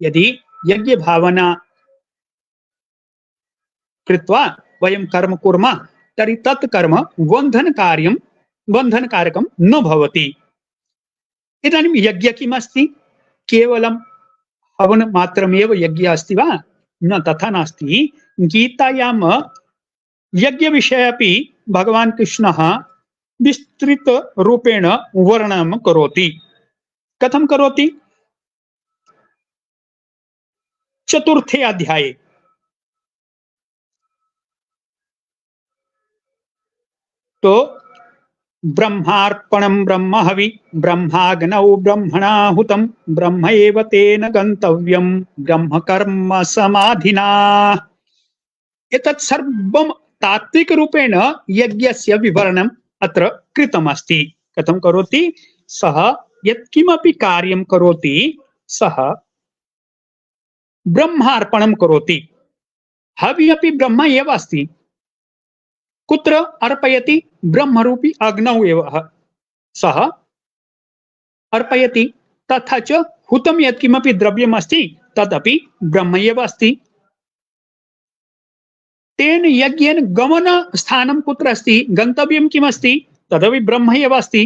यदि यज्ञभावना कृत्वा वयं कर्म कुर्मः तर्हि तत् कर्म बन्धनकारकं न भवति। इदानीं यज्ञ किमस्ति? केवलं हवनमात्रमेव यज्ञ अस्ति वा? न, तथा नास्ति। गीतायां यज्ञविषये अपि भगवान् कृष्णः विस्तृत रूपेण वर्णनं करोति। कथं करोति? चतुर्थे अध्याये तो ब्रह्मार्पणं ब्रह्महवि ब्रह्माग्नौ ब्रह्मणाहुतं ब्रह्म एव तेन गन्तव्यं ब्रह्म कर्म समाधिना। एतत् सर्वं तात्विक रूपेण यज्ञस्य विवरणम् अत्र कृतमस्ति। कथं करोति? सः यत्किमपि कार्यं करोति सः ब्रह्मार्पणं करोति। हवि अपि ब्रह्म एव अस्ति। कुत्र अर्पयति? ब्रह्मरूपी अग्नौ एव सः अर्पयति। तथा च हुतं यत्किमपि द्रव्यम् अस्ति तदपि ब्रह्म एव अस्ति। तेन यज्ञेन गमनस्थानं कुत्र अस्ति? गन्तव्यं किमस्ति? तदपि ब्रह्म एव अस्ति।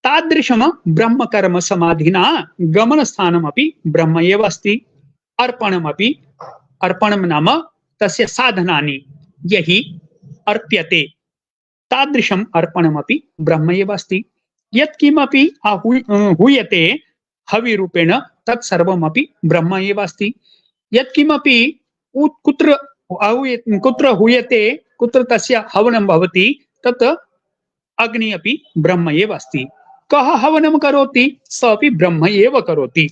तादृशम ब्रह्म कर्म समाधिना गमनस्थानमपि ब्रह्म एव अस्ति। अर्पणमपि, अर्पणं नाम तस्य साधनानि यहि अर्प्यते तादृशम् अर्पणमपि ब्रह्म एव अस्ति। यत्किमपि हूयते हविरूपेण तत्सर्वमपि ब्रह्म एव अस्ति। यत्किमपि कुत्र हूयते, कुत्र तस्य हवनं भवति, तत् अग्नि अपि ब्रह्म एव अस्ति। कः हवनं करोति? स अपि ब्रह्म एव करोति।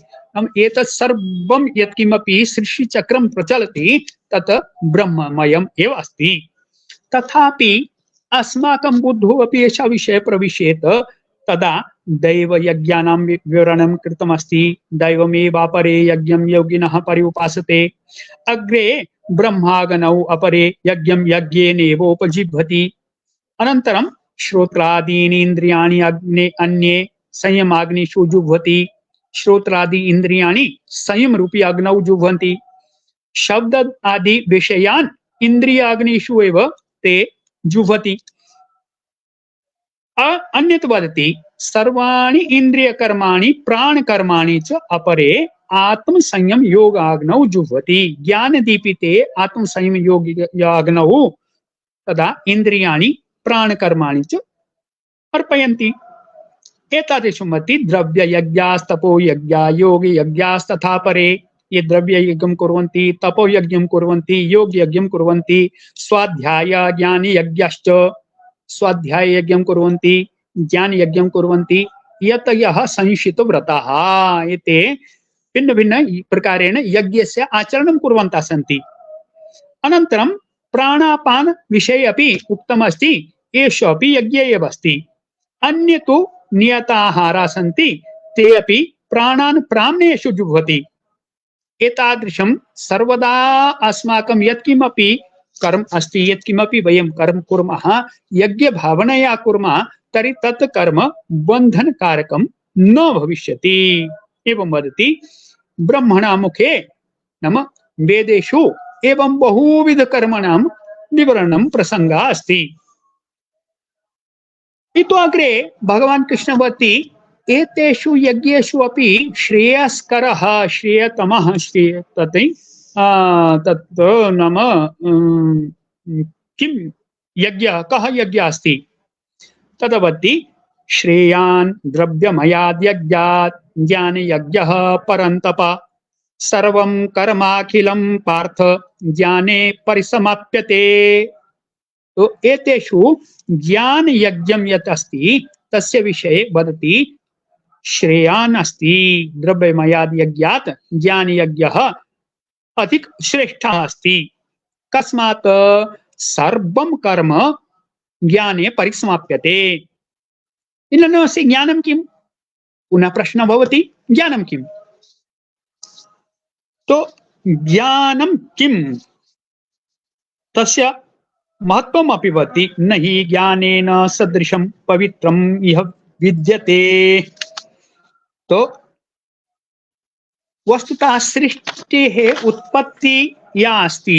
एतत् सर्वं यत्किमपि सृष्टिचक्रं प्रचलति तत् ब्रह्ममयम् एव अस्ति। तथापि अस्माकं बुद्धौ अपि एषः विषयः प्रविशेत तदा दैवयज्ञानां विवरणं कृतमस्ति। दैवमेवापरे यज्ञं योगिनः पर्युपासते। अग्रे ब्रह्मागणौ अपरे यज्ञं यज्ञेनैवोपजीवति। अनन्तरं श्रोत्रादीनि इन्द्रियाणि अन्ये संयमाग्निषु जुह्वति। श्रोत्रादि इन्द्रियाणि संयमरूपी अग्नौ जुह्वन्ति। शब्द आदि विषयान् इन्द्रियाग्निषु एव ते जुह्वति। अन्यत् वदति सर्वाणि इन्द्रियकर्माणि प्राणकर्माणि च अपरे आत्मसंयम योगाग्नौ जुह्वति। ज्ञानदीपिते आत्मसंयम योगाग्नौ तदा इन्द्रियाणि प्राणकर्माणि च अर्पयन्ति। एतादृशमति द्रव्ययज्ञास्तपो यज्ञा योगयज्ञास्तथा परे। ये द्रव्ययज्ञं कुर्वन्ति, तपोयज्ञं कुर्वन्ति, योगयज्ञं कुर्वन्ति, स्वाध्याय ज्ञानयज्ञश्च स्वाध्याययज्ञं कुर्वन्ति, ज्ञानयज्ञं कुर्वन्ति। यतयः संशितव्रताः एते भिन्न भिन्न प्रकारेण यज्ञस्य आचरणं कुर्वन्तः सन्ति। अनन्तरं प्राणापान विषये अपि उक्तमस्ति, एषः अपि यज्ञ एव अस्ति। अन्ये तु नियताहाराः सन्ति, ते अपि प्राणान् प्राणेषु जुह्वति। एतादृशं सर्वदा अस्माकं यत्किमपि कर्म अस्ति, यत्किमपि वयं कर्म कुर्मः, यज्ञभावनया कुर्मः तर्हि तत् कर्म बन्धनकारकं न भविष्यति। एवं वदति ब्रह्मणा मुखे नाम वेदेषु एवं बहुविध कर्मणां विवरणं प्रसङ्गः अस्ति। इतो अग्रे भगवान् कृष्ण वदति एतेषु यज्ञेषु अपि श्रेयस्करः श्रेयतमः तत् नाम किं यज्ञः, कः यज्ञः अस्ति? तदवति श्रेयान् द्रव्यमयाद् यज्ञात् ज्ञानयज्ञः परन्तप सर्वं कर्माखिलं पार्थ ज्ञाने परिसमाप्यते। तो एतेषु ज्ञान यज्ञं यत् अस्ति तस्य विषये वदति श्रेयान् अस्ति द्रव्यमयाद् यज्ञात् ज्ञान यज्ञः अधिक श्रेष्ठः अस्ति। कस्मात्? सर्वं कर्म ज्ञाने परिसमाप्यते। इनस्य ज्ञानं किं? पुनः प्रश्नः भवति, ज्ञानं किं? तो ज्ञानं किं? तस्य महत्त्वम् अपि भवति। न हि ज्ञानेन सदृशं पवित्रम् इह विद्यते। तो वस्तुतः सृष्टेः उत्पत्ति या अस्ति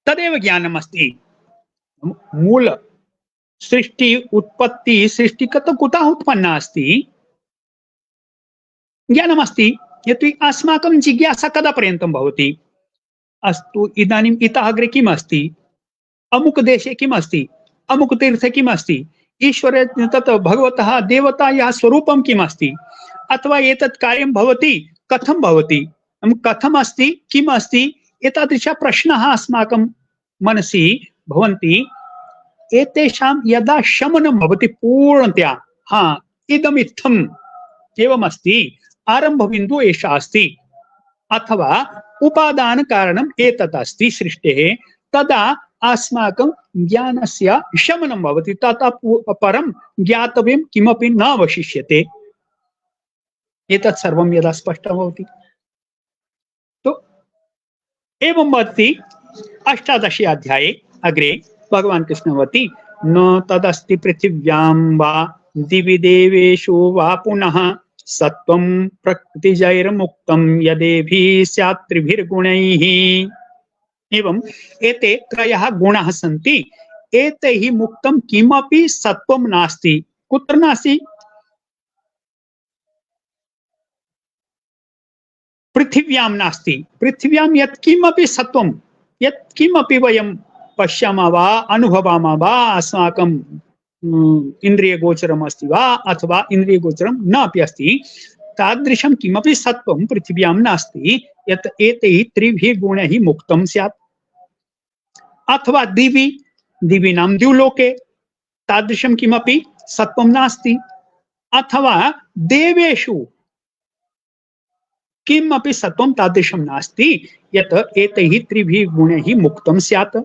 तदेव ज्ञानम् अस्ति। मूल सृष्टि उत्पत्ति सृष्टि कुतः उत्पन्ना अस्ति? ज्ञानम् अस्ति। यतो हि अस्माकं जिज्ञासा कदा पर्यन्तं भवति? अस्तु इदानीम् इतः अग्रे किम् अस्ति? अमुक देशे किम् अस्ति? अमुक तीर्थे किम् अस्ति? ईश्वरे तत् भगवतः देवतायाः स्वरूपं किम् अस्ति? अथवा एतत् कार्यं भवति कथं भवति? कथम् अस्ति, किम् अस्ति? एतादृश प्रश्नाः अस्माकं मनसि भवन्ति। एतेषां यदा शमनं भवति पूर्णतया, इदम् इत्थम् एवम् अस्ति, आरम्भबिन्दुः एषः अस्ति, अथवा उपादान कारणम् एतत् अस्ति सृष्टेः, तदा अस्माकं ज्ञानस्य शमनं भवति। ततः परं ज्ञातव्यं किमपि न अवशिष्यते। एतत् सर्वं यदा स्पष्टं भवति, तो एवं वदति 18 अध्याये अग्रे भगवान् कृष्ण वदति न तदस्ति पृथिव्यां वा दिवि देवेषु वा पुनः सत्वं प्रकृतिजैर्मुक्तं यदेभिः स्यात् त्रिभिर्गुणैः। एवं एते त्रयः गुणाः सन्ति। एतैः मुक्तं किमपि सत्वं नास्ति। कुत्र नास्ति? पृथिव्यां नास्ति। पृथिव्यां यत्किमपि सत्वं, यत्किमपि वयं पश्यामः वा अनुभवामः वा अस्माकं इन्द्रियगोचरम् अस्ति वा अथवा इन्द्रियगोचरं न अपि अस्ति, तादृशं किमपि सत्वं पृथिव्यां नास्ति यत् एतैः त्रिभिः गुणैः मुक्तं स्यात्। अथवा दिवि, दिवीनां द्युलोके तादृशं किमपि सत्वं नास्ति। अथवा देवेषु किमपि सत्वं तादृशं नास्ति यत् एतैः त्रिभिः गुणैः मुक्तं स्यात्।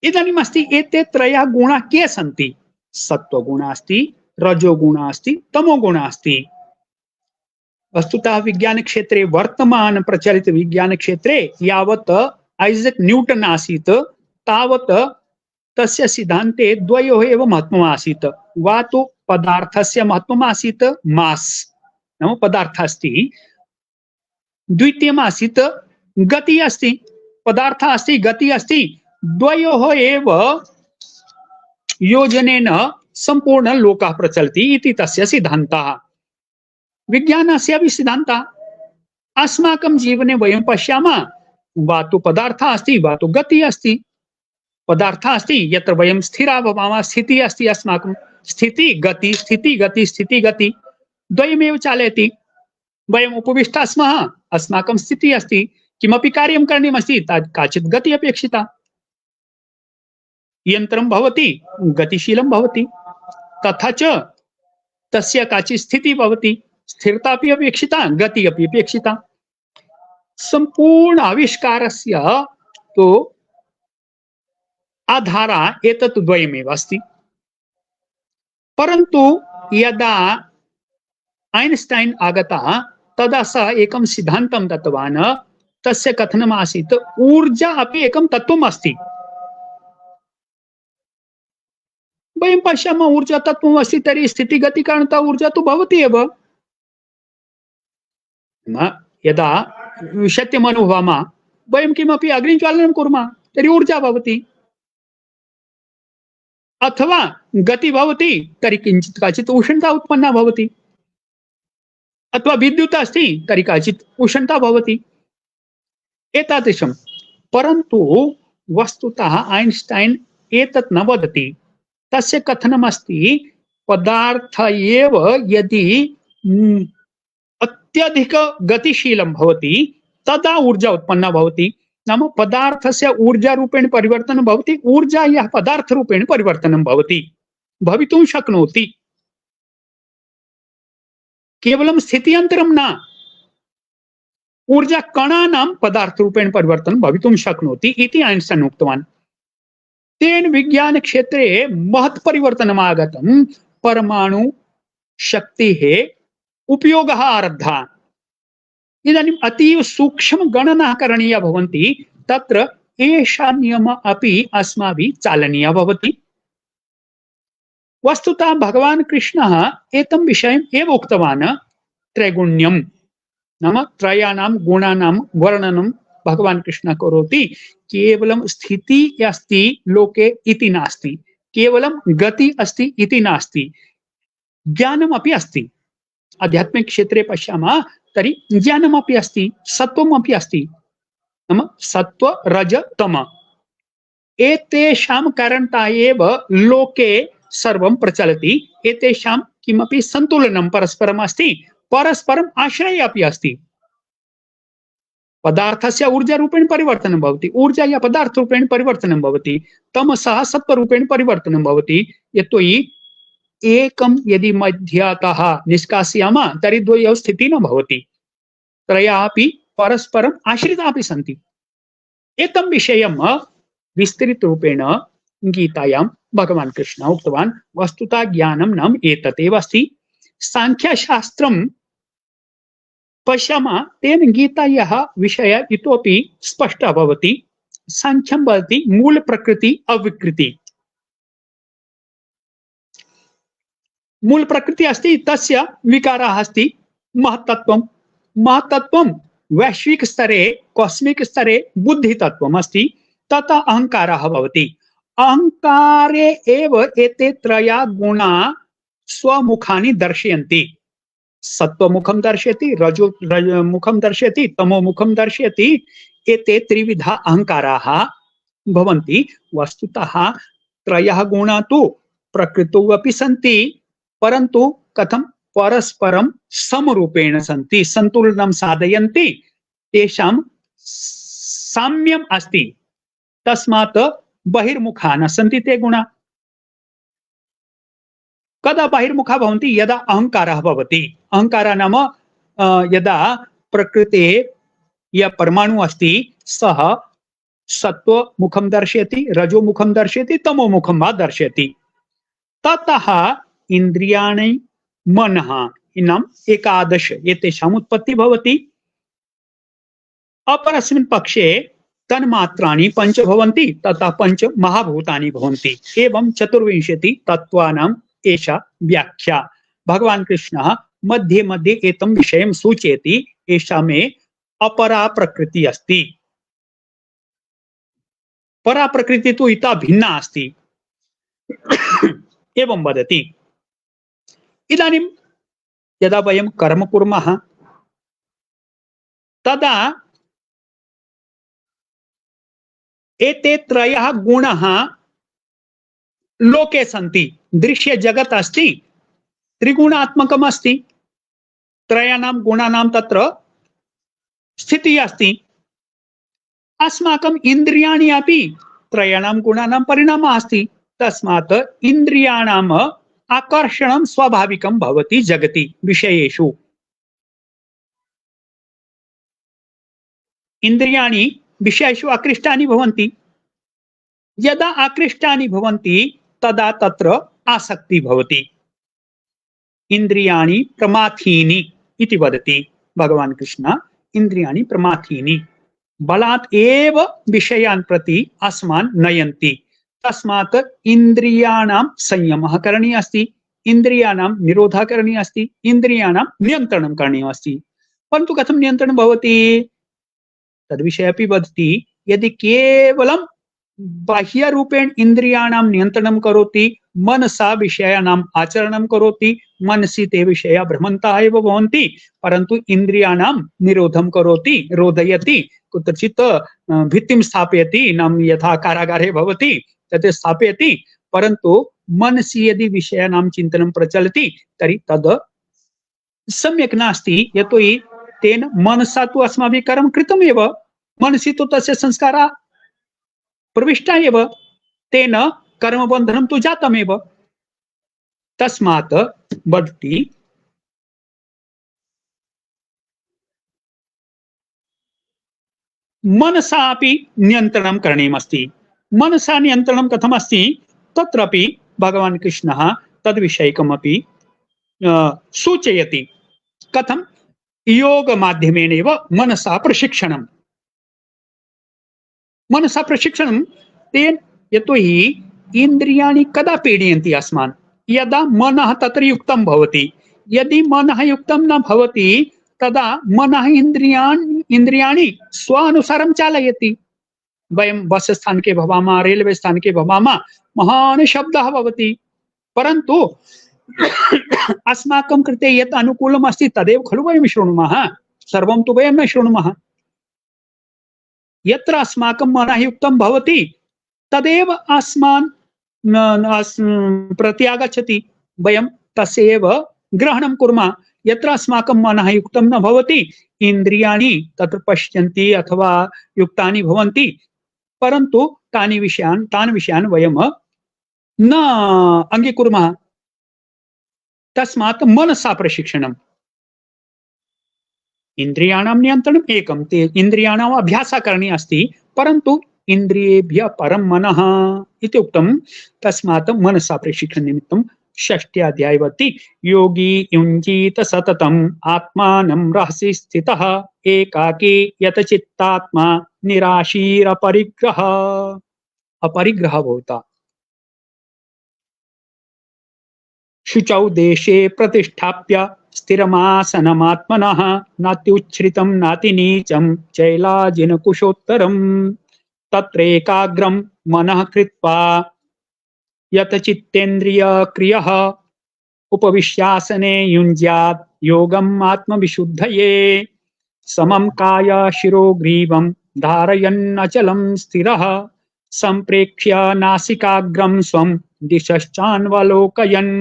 इदानीम् अस्ति एते त्रयः गुणाः के सन्ति? सत्वगुणः अस्ति, रजोगुणः अस्ति, तमोगुणः अस्ति। वस्तुतः विज्ञान क्षेत्रे, वर्तमान प्रचलित विज्ञान क्षेत्रे यावत् ऐजक न्यूटन आसीत् तावत् तस्य सिद्धान्ते द्वयोः एव महत्त्वम् आसीत्। वा तु पदार्थस्य महत्त्वम् आसीत्, मास नाम पदार्थ अस्ति, द्वितीयम् आसीत् गति अस्ति, पदार्थ अस्ति, गति अस्ति। द्वयोः एव योजनेन सम्पूर्ण लोकः प्रचलति इति तस्य सिद्धान्तः। विज्ञानस्य अपि सिद्धान्तः। अस्माकं जीवने वयं पश्यामः, वा तु पदार्थः अस्ति, वा तु गतिः अस्ति। पदार्थः अस्ति यत्र वयं स्थिरः भवामः, स्थितिः अस्ति अस्माकं, स्थिति गति, स्थिति गति, स्थिति गति द्वयमेव चालयति। वयम् उपविष्टाः स्मः, अस्माकं स्थितिः अस्ति, किमपि कार्यं करणीयमस्ति, काचित् गतिः अपेक्षिता। यन्त्रं भवति, गतिशीलं भवति, तथा च तस्य काचित् स्थितिः भवति, स्थिरता अपि अपेक्षिता, गतिः अपि अपेक्षिता। सम्पूर्ण आविष्कारस्य तु आधारः एतत् द्वयमेव अस्ति। परन्तु यदा ऐन्स्टैन् आगतः तदा सः एकं सिद्धान्तं दत्तवान्। तस्य कथनम् आसीत्, ऊर्जा अपि एकं तत्त्वम् अस्ति। वयं पश्यामः, ऊर्जा तत्त्वम् अस्ति तर्हि स्थितिगतिकारणतः ऊर्जा तु भवति एव। यदा शैत्यम् अनुभवामः, वयं किमपि अग्निज्वालनं कुर्मः तर्हि ऊर्जा भवति। अथवा गति भवति तर्हि किञ्चित् काचित् उष्णता उत्पन्ना भवति। अथवा विद्युत् अस्ति तर्हि काचित् उष्णता भवति। एतादृशं। परन्तु वस्तुतः ऐन्स्टैन् एतत् न वदति। तस्य कथनमस्ति, पदार्थ एव यदि अत्यधिक गतिशीलं भवति तदा ऊर्जा उत्पन्ना भवति। नाम पदार्थस्य ऊर्जा रूपेण परिवर्तनं भवति, ऊर्जायाः पदार्थ रूपेण परिवर्तनं भवति, भवितुं शक्नोति। केवलं स्थित्यन्तरं न, ऊर्जा कणानां पदार्थ रूपेण परिवर्तनं भवितुं शक्नोति इति ऐन्स्टैन् उक्तवान्। तेन विज्ञान क्षेत्रे महत् परिवर्तनम् आगतं। परमाणु शक्तेः उपयोगः आरब्धः। इदानीम् अतीव सूक्ष्म गणनाः करणीयाः भवन्ति। तत्र एषः नियमः अपि अस्माभिः चालनीयः भवति। वस्तुतः भगवान् कृष्णः एतं विषयम् एव उक्तवान्। त्रैगुण्यं नाम त्रयाणां गुणानां वर्णनं भगवान् कृष्णः करोति। केवलं स्थिति अस्ति लोके इति नास्ति, केवलं गति अस्ति इति नास्ति, ज्ञानमपि अस्ति। आध्यात्मिक क्षेत्रे पश्यामः तर्हि ज्ञानमपि अस्ति, सत्त्वमपि अस्ति। नाम सत्त्व रज तम एतेषां कारणतः एव लोके सर्वं प्रचलति। एतेषां किमपि सन्तुलनं परस्परम् अस्ति, परस्परम् आश्रयः अपि अस्ति। पदार्थस्य ऊर्जा रूपेण परिवर्तनं भवति, ऊर्जायाः पदार्थ रूपेण परिवर्तनं भवति, तमसः सत्त्वरूपेण परिवर्तनं भवति। यतोहि एकं यदि मध्यतः निष्कासयामः तर्हि द्वयोः स्थितिः न भवति, त्रयः अपि परस्परम् आश्रिताः अपि सन्ति। एतं विषयं विस्तृतरूपेण गीतायां भगवान् कृष्णः उक्तवान्। वस्तुतः ज्ञानं नाम एतदेव अस्ति। सांख्यशास्त्रं पश्यामः, तेन गीतायाः विषयः इतोपि स्पष्टः भवति। सांख्यं वदति मूल प्रकृति अविकृति। मूल प्रकृति अस्ति, तस्य विकारः अस्ति महत्तत्वं। महत्तत्वं वैश्विक स्तरे, कॉस्मिक स्तरे बुद्धितत्वम् अस्ति। तथा अहंकारः भवति। अहंकारे एव एते त्रया गुणा स्वमुखानि दर्शयन्ति। सत्वमुखं दर्शयति, रजोमुखं दर्शयति, तमोमुखं दर्शयति। एते त्रिविधा अहंकाराः भवन्ति। वस्तुतः त्रयः गुणा तु प्रकृतौ अपि सन्ति, परन्तु कथं परस्परं समरूपेण सन्ति, सन्तुलनं साधयन्ति, तेषां साम्यम् अस्ति। तस्मात् बहिर्मुखा न सन्ति ते गुणा। कदा बहिर्मुखा भवन्ति? यदा अहंकारः भवति। अहंकारः नाम यदा प्रकृते यः परमाणु अस्ति सः सत्वमुखं दर्शयति, रजोमुखं दर्शयति, तमोमुखं वा दर्शयति। ततः इन्द्रियाणि मनः इनाम् एकादश एतेषाम् उत्पत्तिः भवति। अपरस्मिन् पक्षे तन्मात्राणि पञ्च भवन्ति, तथा पञ्च महाभूतानि भवन्ति। एवं 24 तत्त्वानाम् एषा व्याख्या। भगवान् कृष्णः मध्ये मध्ये एतं विषयं सूचयति। एषा मे अपरा प्रकृति अस्ति। परा प्रकृति तु इतः भिन्ना अस्ति। एवं वदति। इदानीं यदा वयं कर्म कुर्मः तदा एते त्रयः गुणाः लोके सन्ति। दृश्य जगत् अस्ति, त्रिगुणात्मकम् अस्ति। त्रयाणां गुणानां तत्र स्थितिः अस्ति। अस्माकम् इन्द्रियाणि अपि त्रयाणां गुणानां परिणामः अस्ति। तस्मात् इन्द्रियाणाम् आकर्षणं स्वाभाविकं भवति जगति विषयेषु। इन्द्रियाणि विषयेषु आकृष्टानि भवन्ति। यदा आकृष्टानि भवन्ति तदा तत्र आसक्ति भवति। इन्द्रियाणि प्रमाथीनि इति वदति भगवान् कृष्ण। इन्द्रियाणि प्रमाथीनि बलात् एव विषयान् प्रति अस्मान् नयन्ति। तस्मात् इन्द्रियाणां संयमः करणीयः अस्ति, इन्द्रियाणां निरोधः करणीयः अस्ति, इन्द्रियाणां नियन्त्रणं करणीयम् अस्ति। परन्तु कथं नियन्त्रणं भवति तद्विषये अपि वदति। यदि केवलं बाह्यरूपेण इन्द्रियाणां नियन्त्रणं करोति, मनसा विषयाणाम् आचरणं करोति, मनसि ते विषयाः भ्रमन्तः एव भवन्ति, परन्तु इन्द्रियाणां निरोधं करोति, रोधयति, कुत्रचित् भित्तिं स्थापयति, नाम यथा कारागारे भवति तत् स्थापयति। परन्तु मनसि यदि विषयाणां चिन्तनं प्रचलति तर्हि तद् सम्यक् नास्ति। यतोहि तेन मनसा तु अस्माभिः कर्म कृतमेव, मनसि तु तस्य संस्कारः प्रविष्टा एव, तेन कर्मबन्धनं तु जातमेव। तस्मात् वदति मनसा अपि नियन्त्रणं करणीयमस्ति। मनसा नियन्त्रणं कथमस्ति तत्रापि भगवान् कृष्णः तद्विषयकमपि सूचयति। कथं? योगमाध्यमेन एव मनसा प्रशिक्षणं। मनसा प्रशिक्षणं तेन, यतोहि इन्द्रियाणि कदा पीडयन्ति अस्मान्? यदा मनः तत्र युक्तं भवति। यदि मनः युक्तं न भवति तदा मनः इन्द्रियाणि स्वानुसारं चालयति। वयं बस् स्थानके भवामः, रेलवे स्थानके भवामः, महान् शब्दः भवति, परन्तु अस्माकं कृते यत् अनुकूलम् अस्ति तदेव खलु वयं शृणुमः। सर्वं तु वयं न शृणुमः। यत्र अस्माकं मनः युक्तं भवति तदेव अस्मान् प्रति आगच्छति। वयं तस्य एव ग्रहणं कुर्मः। यत्र अस्माकं मनः युक्तं न भवति, इन्द्रियाणि तत्र पश्यन्ति अथवा युक्तानि भवन्ति, परन्तु तान् विषयान् वयं न अङ्गीकुर्मः। तस्मात् मनसा प्रशिक्षणम्। इन्द्रियाणां नियन्त्रणम् एकं, ते इन्द्रियाणाम् अभ्यासः करणीयः अस्ति, परन्तु इन्द्रियेभ्यः परं मनः इति उक्तं। तस्मात् मनसा प्रशिक्षणनिमित्तं 6 अध्याये वदति योगी युञ्जीत सततम् आत्मानं रहसि स्थितः एकाकी यतचित्तात्मा निराशीरपरिग्रह। अपरिग्रह भवता शुचौ देशे प्रतिष्ठाप्य स्थिरमासनमात्मनः नात्युच्छ्रितं नातिनीचं चैलाजिनकुशोत्तरम्। तत्र एकाग्रं मनः कृत्वा यत चित्तेन्द्रिय क्रियः उपविश्यासने युञ्ज्यात् योगम् आत्मविशुद्धये समं काय शिरो ग्रीवं धारयन् अचलं स्थिरः संप्रेक्ष्य नासिकाग्रं स्वं दिशश्चान्वलोकयन्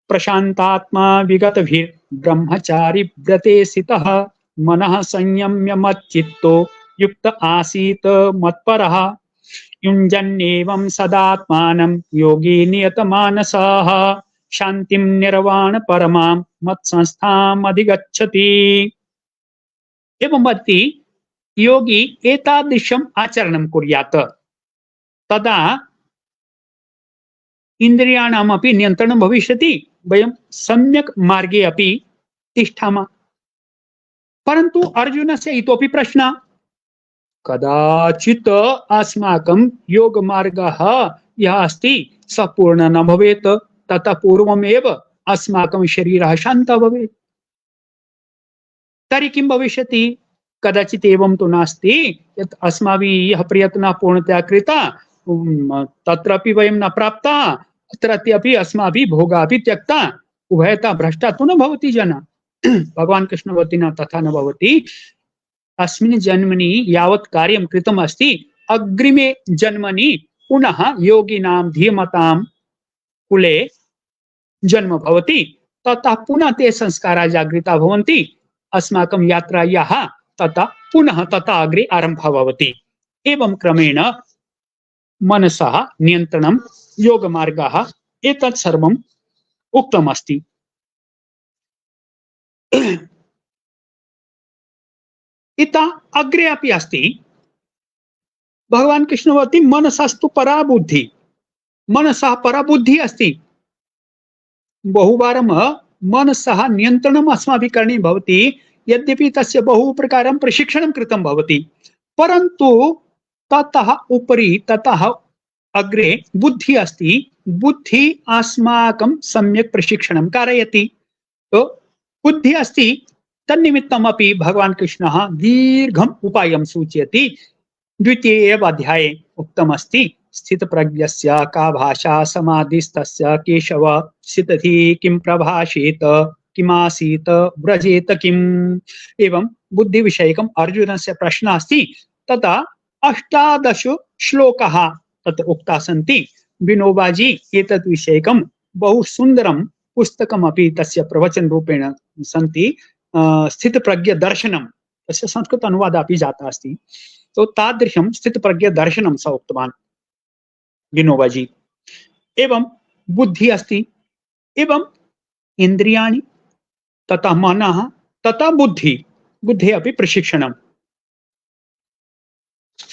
प्रशान्तात्मा विगतभिर्ब्रह्मचारी व्रते स्थितः मनः संयम्य मच्चित्तो युक्त आसीत् मत्परः युञ्जन्नेवं सदात्मानं योगी नियतमानसः शान्तिं निर्वाण परमां मत्संस्थाम् अधिगच्छति। एवं वदति योगी एतादृशम् आचरणं कुर्यात् तदा इन्द्रियाणामपि नियन्त्रणं भविष्यति, वयं सम्यक् मार्गे अपि तिष्ठामः। परन्तु अर्जुनस्य इतोपि प्रश्नः, कदाचित् अस्माकं योगमार्गः यः अस्ति सः पूर्णः न भवेत्, ततः पूर्वमेव अस्माकं शरीरः शान्तः भवेत्, तर्हि किं भविष्यति? कदाचित् एवं तु नास्ति यत् अस्माभिः यः प्रयत्नः पूर्णतया कृतः तत्रापि वयं न प्राप्तः, अत्रापि अस्माभिः भोगः अपि त्यक्तः, उभयतः भ्रष्टा तु न भवति जनः। भगवान् कृष्ण वदति न, तथा न भवति। अस्मिन् जन्मनि यावत् कार्यं कृतम् अस्ति, अग्रिमे जन्मनि पुनः योगिनां धीमतां कुले जन्म भवति, ततः पुनः ते संस्काराः जागृताः भवन्ति, अस्माकं यात्रायाः ततः पुनः ततः अग्रे आरम्भः भवति। एवं क्रमेण मनसः नियन्त्रणं योगमार्गः एतत् सर्वम् उक्तम् अस्ति। इतः अग्रे अपि अस्ति, भगवान् कृष्ण वदति मनसस्तु परा बुद्धि, मनसः परा बुद्धिः अस्ति। बहुवारं मनसः नियन्त्रणम् अस्माभिः करणीयं भवति, यद्यपि तस्य बहु प्रकारं प्रशिक्षणं कृतं भवति, परन्तु ततः उपरि ततः अग्रे बुद्धिः अस्ति, बुद्धिः अस्माकं सम्यक् प्रशिक्षणं कारयति। तो बुद्धिः अस्ति, तन्निमित्तमपि भगवान् कृष्णः दीर्घम् उपायं सूचयति। द्वितीये एव अध्याये उक्तमस्ति, स्थितप्रज्ञस्य का भाषा समाधिस्तस्य केशव स्थितधि किं प्रभाषेत किमासीत व्रजेत किम्। एवं बुद्धिविषयकम् अर्जुनस्य प्रश्नः अस्ति। तथा 18 श्लोकाः तत्र उक्ताः सन्ति। विनोबाजी एतत् विषयकं बहु सुन्दरं पुस्तकमपि तस्य प्रवचन रूपेण सन्ति। स्थितप्रज्ञ दर्शनं, तस्य संस्कृत अनुवादः अपि जातः अस्ति। तो तादृशं स्थितप्रज्ञ दर्शनं सः उक्तवान् विनोबाजी। एवं बुद्धिः अस्ति, एवं इन्द्रियाणि, तथा मनः, तथा बुद्धिः अपि प्रशिक्षणम्।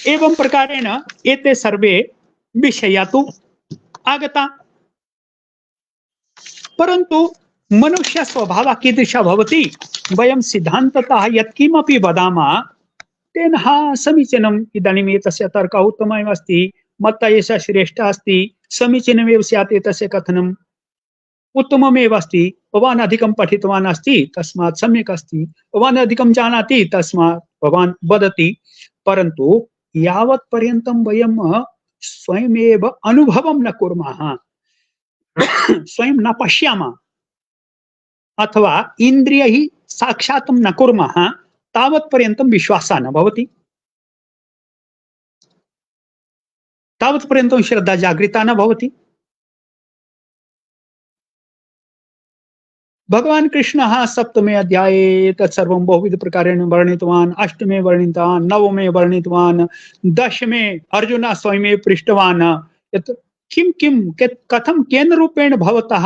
एवं प्रकारेण एते सर्वे विषयाः तु आगता, परन्तु मनुष्य स्वभावः कीदृशः भवति? वयं सिद्धान्ततः यत्किमपि वदामः तेन समीचीनम्। इदानीम् एतस्य तर्कः उत्तमः अस्ति, मत्तः एषः श्रेष्ठः अस्ति, समीचीनमेव स्यात् एतस्य कथनम्, उत्तममेव अस्ति। भवान् अधिकं पठितवान् अस्ति तस्मात् सम्यक् अस्ति, भवान् अधिकं जानाति तस्मात् भवान् वदति। परन्तु यावत् पर्यन्तं वयं स्वयमेव अनुभवं न कुर्मः, स्वयं न पश्यामः, अथवा इन्द्रियैः साक्षात् न कुर्मः, तावत् पर्यन्तं विश्वासः न भवति, तावत् पर्यन्तं श्रद्धा जागृता न भवति। भगवान् कृष्णः सप्तमे अध्याये तत्सर्वं बहुविध प्रकारेण वर्णितवान्, अष्टमे वर्णितवान्, नवमे वर्णितवान्, दशमे अर्जुनः स्वयमेव पृष्टवान् यत् कथं केन रूपेण भवतः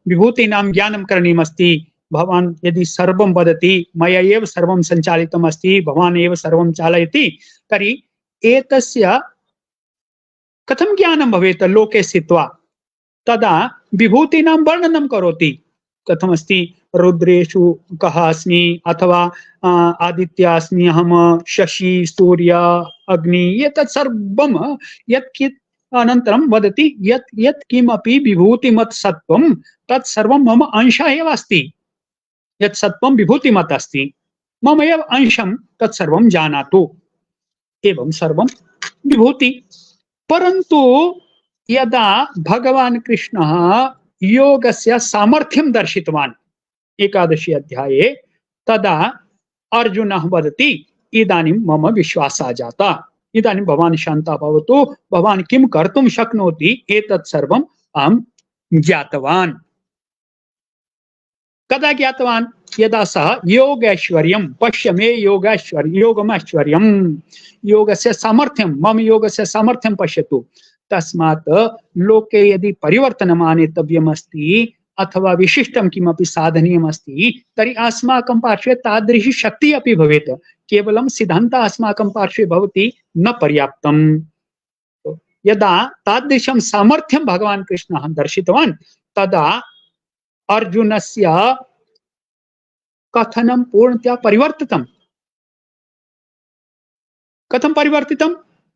विभूतीनां ज्ञानं करणीयमस्ति। भवान् यदि सर्वं वदति, मया एव सर्वं सञ्चालितम् अस्ति, भवान् एव सर्वं चालयति, तर्हि एतस्य कथं ज्ञानं भवेत् लोके स्थित्वा? तदा विभूतीनां वर्णनं करोति, कथमस्ति, रुद्रेषु कः अस्मि, अथवा आदित्य अस्मि अहं, शशि सूर्य अग्नि, एतत् सर्वं यत् अनन्तरं वदति यत् यत् किमपि विभूतिमत् सत्वं तत् सर्वं मम अंशः एव अस्ति। यत् सत्वं विभूतिमत् अस्ति, मम एव अंशं तत् सर्वं जानातु। एवं सर्वं विभूति। परन्तु यदा भगवान् कृष्णः योगस्य सामर्थ्यं दर्शितवान् एकादशी अध्याये, तदा अर्जुनः वदति इदानीं मम विश्वासः जातः, इदानीं भवान् शान्तः भवतु, भवान् किं कर्तुं शक्नोति एतत् सर्वम् अहं ज्ञातवान्। कदा ज्ञातवान्? यदा सः योगैश्वर्यं पश्य मे योगमैश्वर्यं, योगस्य सामर्थ्यं, मम योगस्य सामर्थ्यं पश्यतु। तस्मात् लोके यदि परिवर्तनम् आनेतव्यमस्ति अथवा विशिष्टं किमपि साधनीयमस्ति, तर्हि अस्माकं पार्श्वे तादृशी शक्तिः अपि भवेत्। केवलं सिद्धान्तः अस्माकं पार्श्वे भवति न पर्याप्तम्। यदा तादृशं सामर्थ्यं भगवान् कृष्णः दर्शितवान्, तदा अर्जुनस्य कथनं पूर्णतया परिवर्तितं। कथं परिवर्तितं?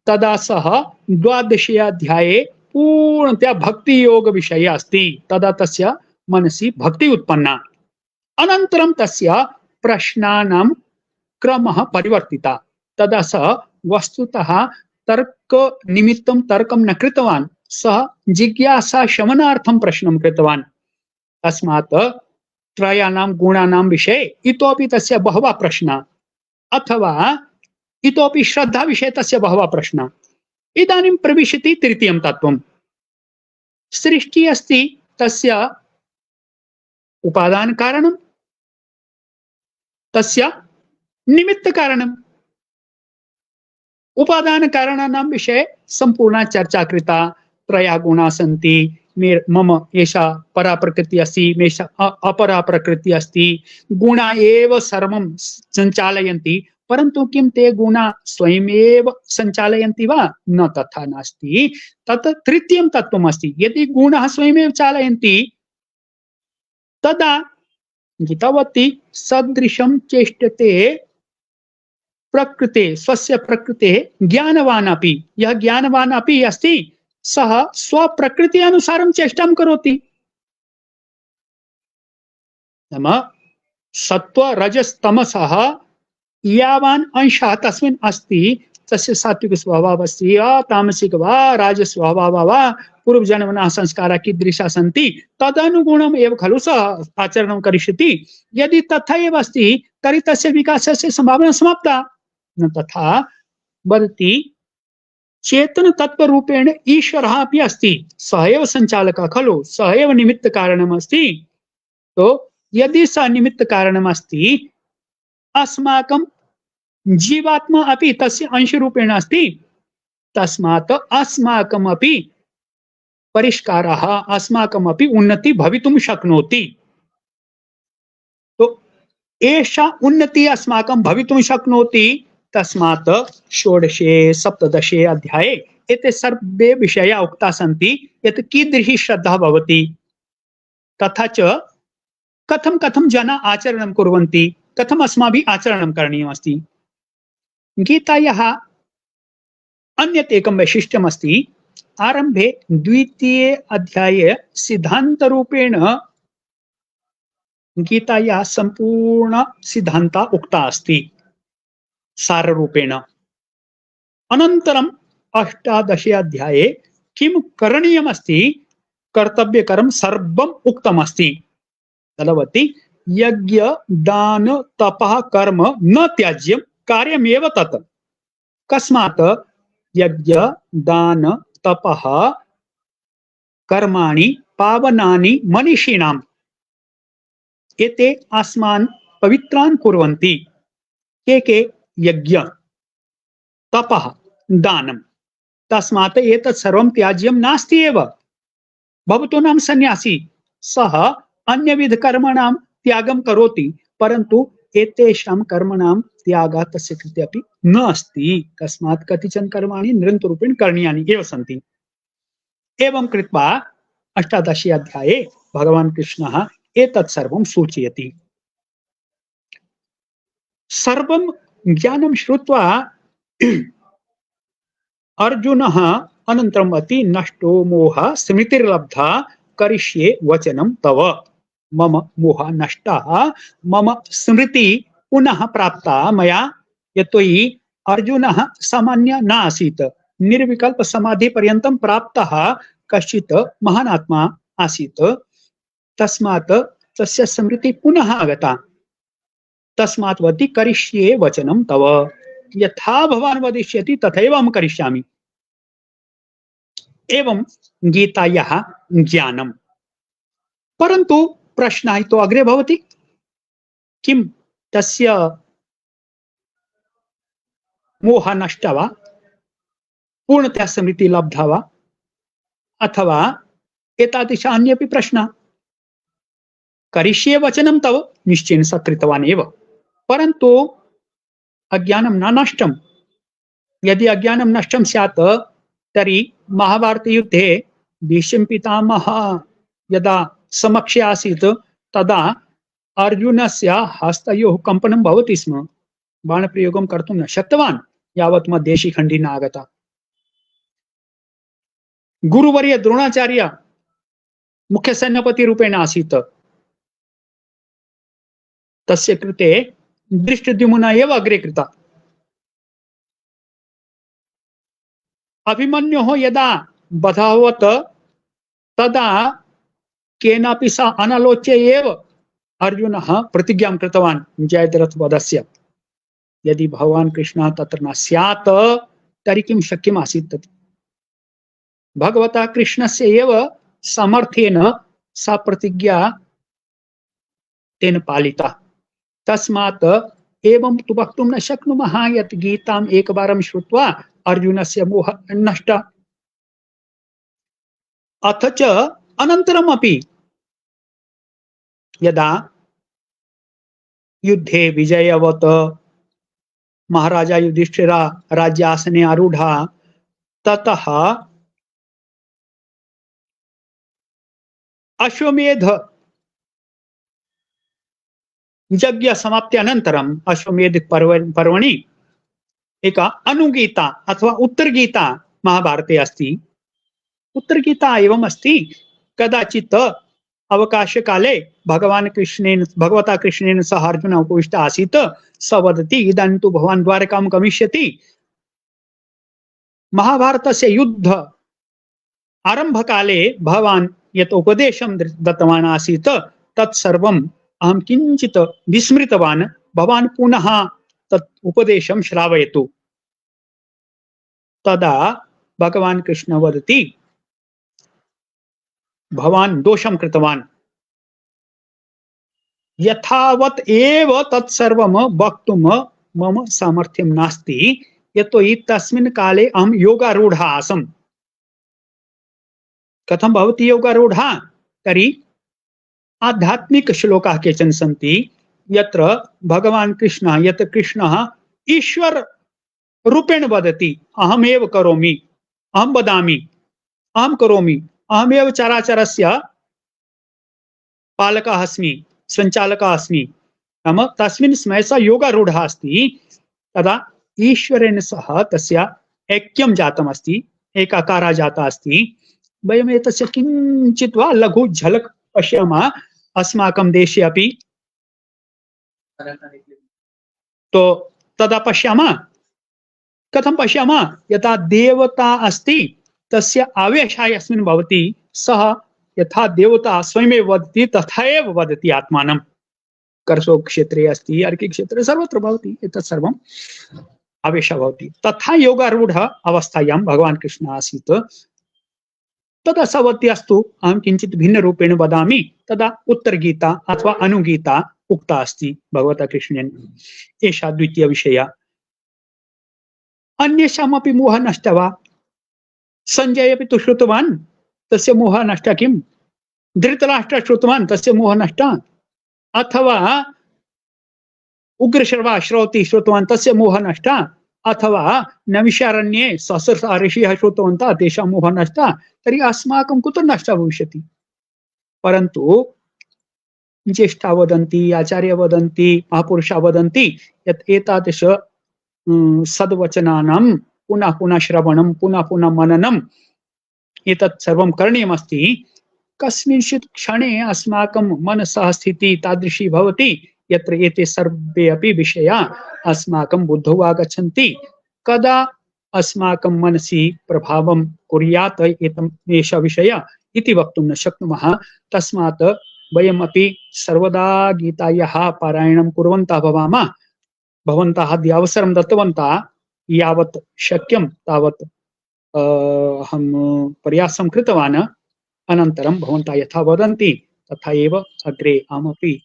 तदा सः 12 अध्याये पूर्णतया भक्ति योग विषये अस्ति। तदा तस्य मनसि भक्ति उत्पन्ना। अनन्तरं तस्य प्रश्नानां क्रमः परिवर्तितः। तदा सः वस्तुतः तर्क निमित्तं तर्कं न कृतवान्, सः जिज्ञासा शमनार्थं प्रश्नं कृतवान्। तस्मात् त्रयाणां गुणानां विषये इतोपि तस्य बहवः प्रश्नाः, अथवा इतोपि श्रद्धा विषये तस्य बहवः प्रश्नाः। इदानीं प्रविशति तृतीयं तत्त्वं। सृष्टिः अस्ति, तस्य उपादान कारणं, तस्य निमित्त कारणम्। उपादान कारणानां विषये संपूर्णा चर्चा कृता। त्रयः गुणाः सन्ति, मम एषा परा प्रकृतिः अस्ति, मेषा अपरा प्रकृतिः अस्ति। गुणा एव सर्वं सञ्चालयन्ति, परन्तु किं ते गुणाः स्वयमेव सञ्चालयन्ति वा? न, तथा नास्ति। तत् तृतीयं तत्त्वम् अस्ति। यदि गुणाः स्वयमेव चालयन्ति, तदा गीतावती सदृशं चेष्टते प्रकृते, स्वस्य प्रकृते ज्ञानवान् अपि। यः ज्ञानवान् अपि अस्ति, सः स्वप्रकृति अनुसारं चेष्टां करोति। नाम सत्व रजस् तमसः यावान् अंशः तस्मिन् अस्ति, तस्य सात्विक स्वभावः अस्ति वा तामसिक वा राजस स्वभावः वा, पूर्वजन्मनः संस्काराः कीदृशाः सन्ति, तदनुगुणम् एव खलु सः आचरणं करिष्यति। यदि तथा एव अस्ति, तर्हि तस्य विकासस्य सम्भावना समाप्ता। न तथा वदति, चेतन तत्त्वरूपेण ईश्वरः अपि अस्ति, सः एव सञ्चालकः खलु, सः एव निमित्त कारणम् अस्ति। तो यदि सः निमित्त कारणम् अस्ति, अस्माकं जीवात्मा अपि तस्य अंशरूपेण अस्ति, तस्मात् अस्माकम् अपि परिष्कारः, अस्माकम् अपि उन्नति भवितुं शक्नोति। तो एषा उन्नति अस्माकं भवितुं शक्नोति। तस्मात् 16 17 अध्याये एते सर्वे विषयाः उक्ताः सन्ति, यत् कीदृशी श्रद्धा भवति, तथा च कथं कथं जनाः आचरणं कुर्वन्ति, कथम् अस्माभिः आचरणं करणीयमस्ति। गीतायाः अन्यत् एकं वैशिष्ट्यम् अस्ति। आरम्भे 2 अध्याये सिद्धान्तरूपेण गीतायाः सम्पूर्ण सिद्धान्तः उक्ता अस्ति साररूपेण। अनन्तरम् 18 अध्याये किं करणीयमस्ति, कर्तव्यकरं सर्वम् उक्तमस्ति। तदवति यज्ञ दान तपः कर्म न त्याज्यं कार्यमेव तत्। कस्मात्? यज्ञ दान तपः कर्माणि पावनानि मनीषिणाम्, एते अस्मान् पवित्रान् कुर्वन्ति। के? यज्ञ तपः दानं। तस्मात् एतत् सर्वं त्याज्यं नास्ति एव। भवतु नाम सन्यासी, सः अन्यविध कर्मणां त्यागं करोति, परन्तु एतेषां कर्मणां त्यागः तस्य कृते अपि न अस्ति। तस्मात् कतिचन कर्माणि निरन्तररूपेण करणीयानि एव सन्ति। एवं कृत्वा 18 अध्याये भगवान् कृष्णः एतत् सर्वं सूचयति। सर्वं ज्ञानं श्रुत्वा अर्जुनः अनन्तरं वदति, नष्टो मोहः स्मृतिर्लब्धा करिष्ये वचनं तव। मम मोहः नष्टः, मम स्मृति पुनः प्राप्ता मया, यतोहि अर्जुनः सामान्य न आसीत्, निर्विकल्प समाधि पर्यन्तं प्राप्तः कश्चित् महान् आत्मा आसीत्, तस्मात् तस्य स्मृति पुनः आगता, तस्मात् वदति करिष्ये वचनं तव, यथा भवान् वदिष्यति तथैव अहं करिष्यामि। एवं गीतायाः ज्ञानम्। परन्तु प्रश्नः तु अग्रे भवति, किं तस्य मोहः नष्टः वा, पूर्णतया स्मृतिः लब्धा वा, अथवा एतादृश अन्येपि प्रश्नाः। करिष्ये वचनं तव, निश्चयेन स कृतवान् एव, परन्तु अज्ञानं न नष्टं। यदि अज्ञानं नष्टं स्यात् तर्हि महाभारतयुद्धे भीष्म पितामहः यदा समक्षे आसीत् तदा अर्जुनस्य हस्तयोः कम्पनं भवति स्म, बाणप्रयोगं कर्तुं न शक्तवान् यावत् मध्ये शिखण्डी न आगता। गुरुवर्य द्रोणाचार्य मुख्य सैन्यपतिरूपेण आसीत्, तस्य कृते दृष्टद्युम्ना एव अग्रे कृता। अभिमन्योः यदा वधः अभवत् तदा केनापि सः अनालोच्य एव अर्जुनः प्रतिज्ञां कृतवान् जयद्रथवधस्य। यदि भगवान् कृष्णः तत्र न स्यात् तर्हि किं शक्यम् आसीत् तत्। भगवतः कृष्णस्य एव सामर्थ्येन सा प्रतिज्ञा तेन पालिता। तस्मात् एवं तु वक्तुं न शक्नुमः यत् गीताम् एकवारं श्रुत्वा अर्जुनस्य मोहः नष्टः। अथ च अनन्तरमपि यदा युद्धे विजयवत् महाराजा युधिष्ठिरः राज्यासने आरूढः, ततः अश्वमेध यज्ञ समाप्ति अनन्तरम् अश्वमेध पर्वणि एक अनुगीता अथवा उत्तरगीता महाभारते अस्ति। उत्तरगीता एवम् अस्ति, कदाचित् अवकाशकाले भगवता कृष्णेन सह अर्जुन उपविष्टः आसीत्। स वदति इदानीं तु भवान् द्वारकां गमिष्यति, महाभारतस्य युद्ध आरम्भकाले भवान् यत् उपदेशं दत्तवान् आसीत् तत्सर्वम् अहं किञ्चित् विस्मृतवान्, भवान् पुनः तत् उपदेशं श्रावयतु। तदा भगवान् कृष्ण वदति भवान् दोषं कृतवान्, यथावत् एव तत्सर्वं वक्तुं मम सामर्थ्यं नास्ति, यतोहि तस्मिन् काले अहं योगारूढः आसम्। कथं भवति योगारूढः? तर्हि आध्यात्मिक श्लोकाः केचन सन्ति यत्र भगवान् कृष्णः यत् कृष्णः ईश्वर रूपेण वदति, अहमेव करोमि, अहं वदामि, अहं करोमि, अहमेव चराचरस्य पालकः अस्मि, सञ्चालकः अस्मि। नाम तस्मिन् समये सः योगारूढः अस्ति। तदा ईश्वरेण सह तस्य ऐक्यं जातम् अस्ति, एकाकारः जातः अस्ति। वयम् एतस्य किञ्चित् वा लघु झलक् पश्यामः अस्माकं देशे अपि। तो तदा पश्यामः, कथं पश्यामः? यथा देवता अस्ति तस्य आवेशः यस्मिन् भवति, सः यथा देवता स्वयमेव वदति तथा एव वदति आत्मानं। कर्षोग क्षेत्रे अस्ति, अर्की क्षेत्रे सर्वत्र भवति, एतत् सर्वम् आवेशः भवति। तथा योगारूढ अवस्थायां भगवान् कृष्णः आसीत्। तदा स वदति अस्तु अहं किञ्चित् भिन्नरूपेण वदामि। तदा उत्तरगीता अथवा अनुगीता उक्ता अस्ति भगवता कृष्णेन। एषा द्वितीय विषयः। अन्येषामपि मोहः नष्टः वा? सञ्जय अपि तु श्रुतवान्, तस्य मोहः नष्टः किम्? धृतराष्ट्रः श्रुतवान्, तस्य मोहः नष्टः? अथवा उग्रश्रवा श्रौति श्रुतवान्, तस्य मोहः नष्टः? अथवा नैमिषारण्ये सहस्रशः ऋषयः श्रुतवन्तः, तेषां मोहः नष्टः? तर्हि अस्माकं कुत्र नष्टः भविष्यति? परन्तु ज्येष्ठाः वदन्ति, आचार्य वदन्ति, महापुरुषाः वदन्ति यत् एतादृश सद्वचनानां पुनः पुनः श्रवणं, पुनः पुनः मननम्, एतत् सर्वं करणीयमस्ति। कस्मिंश्चित् क्षणे अस्माकं मनसः स्थितिः तादृशी भवति यत्र एते सर्वे अपि विषयाः अस्माकं बुद्धौ आगच्छन्ति, कदा अस्माकं मनसि प्रभावं कुर्यात् एष विषय इति वक्तुं न शक्नुमः। तस्मात् वयमपि सर्वदा गीतायाः पारायणं कुर्वन्तः भवामः। भवन्तः अद्य अवसरं दत्तवन्तः, यावत् शक्यं तावत् अहं प्रयासं कृतवान्। अनन्तरं भवन्तः यथा वदन्ति तथा एव अग्रे अहमपि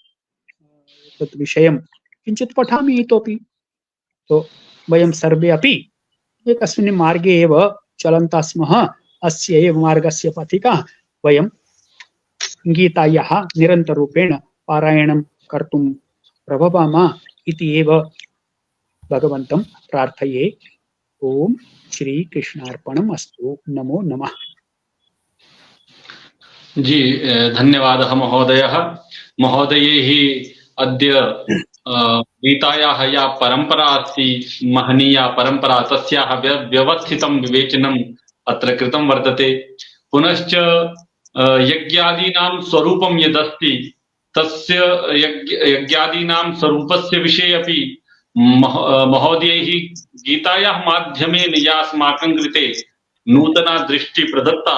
तत् विषयं किञ्चित् पठामि इतोपि। तो वयं सर्वे अपि एकस्मिन् मार्गे एव चलन्तः स्मः। अस्य एव मार्गस्य पथिकाः वयं गीतायाः निरन्तररूपेण पारायणं कर्तुं प्रभवामः इति एव भगवन्तं प्रार्थये। ओम श्री कृष्णार्पणम् अस्तु। नमो नमः। जी धन्यवादः महोदयः। महोदयैः अद्य गीतायाः या परम्परा अस्ति, महनीया परम्परा, तस्याः व्यवस्थितं विवेचनम् अत्र कृतं वर्तते। पुनश्च यज्ञादीनां स्वरूपं यदस्ति तस्य यज्ञादीनां स्वरूपस्य विषये अपि महोदयैः गीतायाः माध्यमेन या अस्माकं कृते नूतना दृष्टि प्रदत्ता,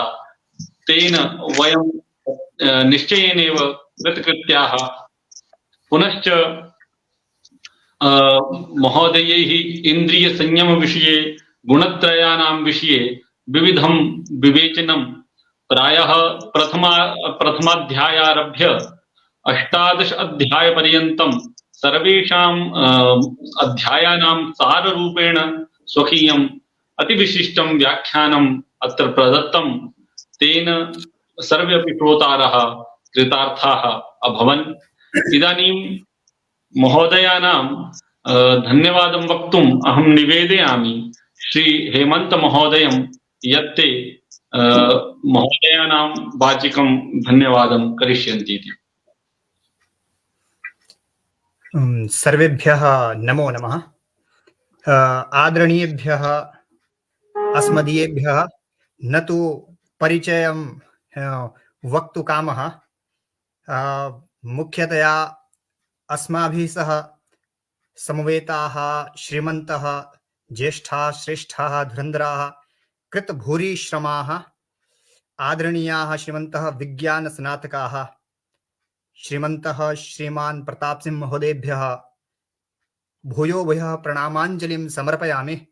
तेन वयं निश्चयेनैव कृतकृत्याः। पुनश्च महोदयैः इन्द्रियसंयमविषये, गुणत्रयाणां विषये विविधं विवेचनं प्रायः प्रथमाध्यायारभ्य 18 अध्यायपर्यन्तं सर्वेषां अध्यायानां साररूपेण स्वकीयम् अतिविशिष्टं व्याख्यानम् अत्र प्रदत्तं। तेन सर्वे अपि श्रोतारः कृतार्थाः अभवन्। इदानीं महोदयानां धन्यवादं वक्तुम् अहं निवेदयामि श्री हेमन्त महोदयं, यत्ते महोदयानां वाचिकं धन्यवादं करिष्यन्ति इति। सर्वेभ्यः नमो नमः। आदरणीयेभ्यः अस्मदीयेभ्यः न तु परिचयं वक्तुकामः, मुख्यतया अस्माभिः सह समवेताः श्रीमन्तः ज्येष्ठाः श्रेष्ठाः धुरन्धराः कृतभूरिश्रमाः आदरणीयाः श्रीमन्तः विज्ञानस्नातकाः श्रीमन्तः श्रीमान् प्रताप सिंह महोदयेभ्यः भूयो भूयः प्रणामाञ्जलिं समर्पयामि।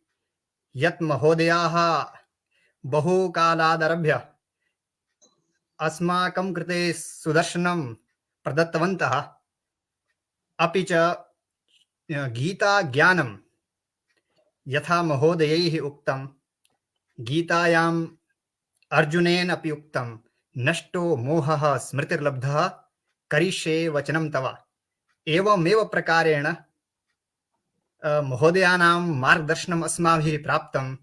यत् महोदयाः बहुकालादारभ्य अस्माकं कृते सुदर्शनं प्रदत्तवन्तः, अपि च गीता ज्ञानं यथा महोदयैः उक्तं, गीतायाम् अर्जुनेन अपि उक्तं, नष्टो मोहः स्मृतिर्लब्धः करिष्ये वचनं तव। एवमेव प्रकारेण महोदयानां मार्गदर्शनम् अस्माभिः प्राप्तम्।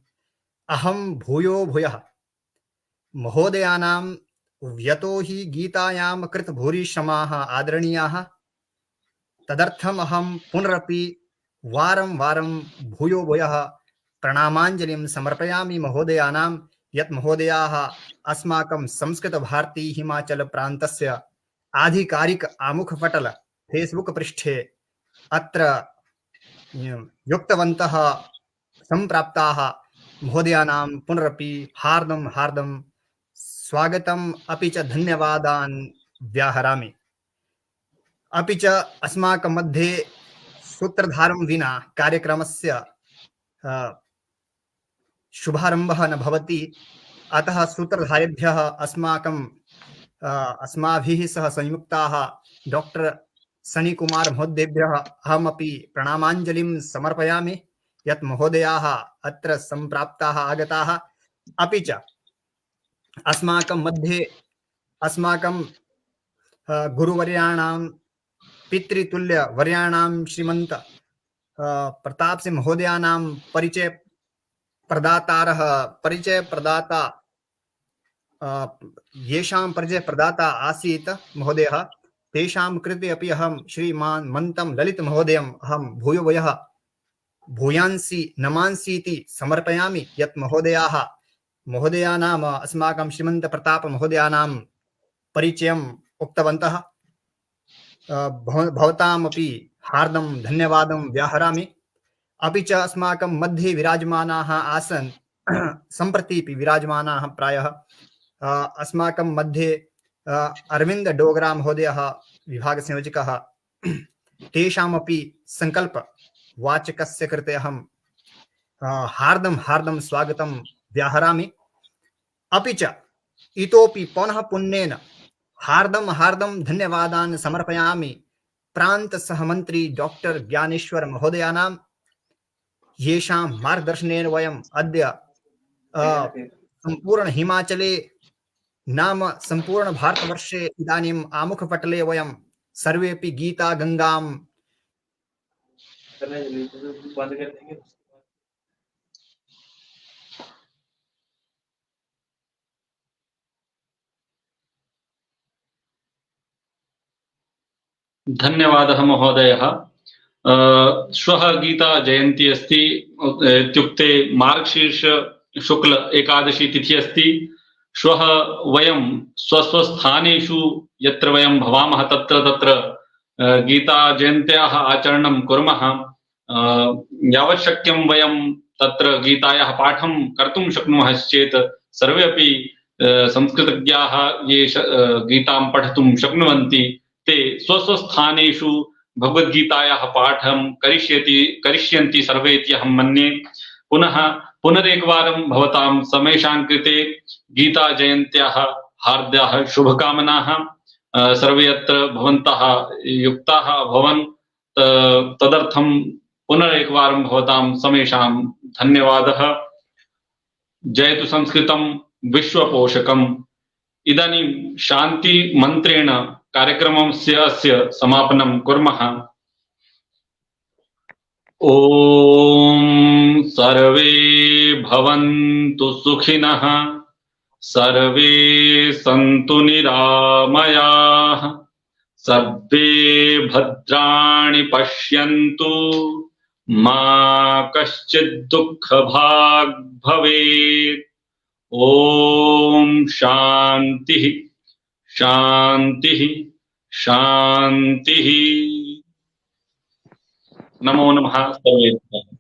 अहं भूयो भूयः महोदयानां, यतो हि गीतायां कृतभूरिश्रमाः आदरणीयाः, तदर्थम् अहं पुनरपि वारं वारं भूयो भूयः प्रणामाञ्जलिं समर्पयामि महोदयानां। यत् महोदयाः अस्माकं संस्कृतभारती हिमाचलप्रान्तस्य आधिकारिक आमुखपटल फेस्बुक पृष्ठे अत्र युक्तवन्तः सम्प्राप्ताः महोदयानां पुनरपि हार्दं हार्दं स्वागतम् अपि च धन्यवादान् व्याहरामि। अपि च अस्माकं मध्ये सूत्रधारं विना कार्यक्रमस्य शुभारम्भः न भवति। अतः सूत्रधारेभ्यः अस्माभिः सह संयुक्ताः डॉक्टर सनीकुमार महोदयेभ्यः अहमपि प्रणामाञ्जलिं समर्पयामि। यत् महोदयाः अत्र सम्प्राप्ताः आगताः, अपि च अस्माकं मध्ये अस्माकं गुरुवर्याणां पितृतुल्यवर्याणां श्रीमन्त प्रताप सिंह महोदयानां परिचयप्रदाता येषां परिचयप्रदाता आसीत् महोदयः, तेषां कृते अपि अहं श्रीमान् मन्तं ललित महोदयम् अहं भूयो भूयः भूयांसि नमांसि इति समर्पयामि। यत् महोदयानाम् अस्माकं श्रीमन्त प्रताप महोदयानां परिचयम् उक्तवन्तः। भवतामपि हार्दं धन्यवादं व्याहरामि। अपि च अस्माकं मध्ये विराजमानाः आसन् सम्प्रतिपि विराजमानाः प्रायः अस्माकं मध्ये अरविन्द डोगरा महोदयः विभागसंयोजकः तेषामपि सङ्कल्पवाचकस्य कृते अहं हार्दं स्वागतं व्याहरामि। अपि च इतोपि पुनः पुण्येन हार्दं धन्यवादान् समर्पयामि प्रान्तसहमन्त्री डॉक्टर ज्ञानेश्वर महोदयानां, येषां मार्गदर्शनेन वयम् अद्य सम्पूर्ण हिमाचले नाम सम्पूर्ण भारतवर्षे इदानीम् आमुखपटले वयं सर्वेपि गीता गंगां धन्यवादः महोदयः। श्वः गीता जयन्ती अस्ति, इत्युक्ते मार्गशीर्ष शुक्ल एकादशी तिथि अस्ति। श्वः वयं स्वस्वस्थानेषु यत्र वयं भवामः तत्र गीता जयन्त्याः आचरणं कुर्मः। यावत् शक्यं वयं तत्र गीतायाः पाठं कर्तुं शक्नुमः चेत् सर्वे अपि संस्कृतज्ञाः ये गीतां पठितुं शक्नुवन्ति ते स्वस्वस्थानेषु भगवद्गीतायाः पाठं करिष्यन्ति सर्वे इति अहं मन्ये। पुनरेकवारं भवतां समेषां कृते गीता जयन्त्याः हार्द्याः शुभकामनाः। सर्वे अत्र भवन्तः युक्ताः अभवन्, तदर्थं पुनरेकवारं भवतां समेषां धन्यवादः। जयतु संस्कृतं विश्वपोषकम्। इदानीं शान्ति मन्त्रेण कार्यक्रमस्य अस्य समापनं कुर्मः। ॐ सर्वे भवन्तु सुखिनः, सर्वे सन्तु निरामयाः, सर्वे भद्राणि पश्यन्तु, मा कश्चित् दुःखभाग् भवेत्। ॐ शान्तिः शान्तिः शान्तिः। नमो नमः सर्वेभ्यः।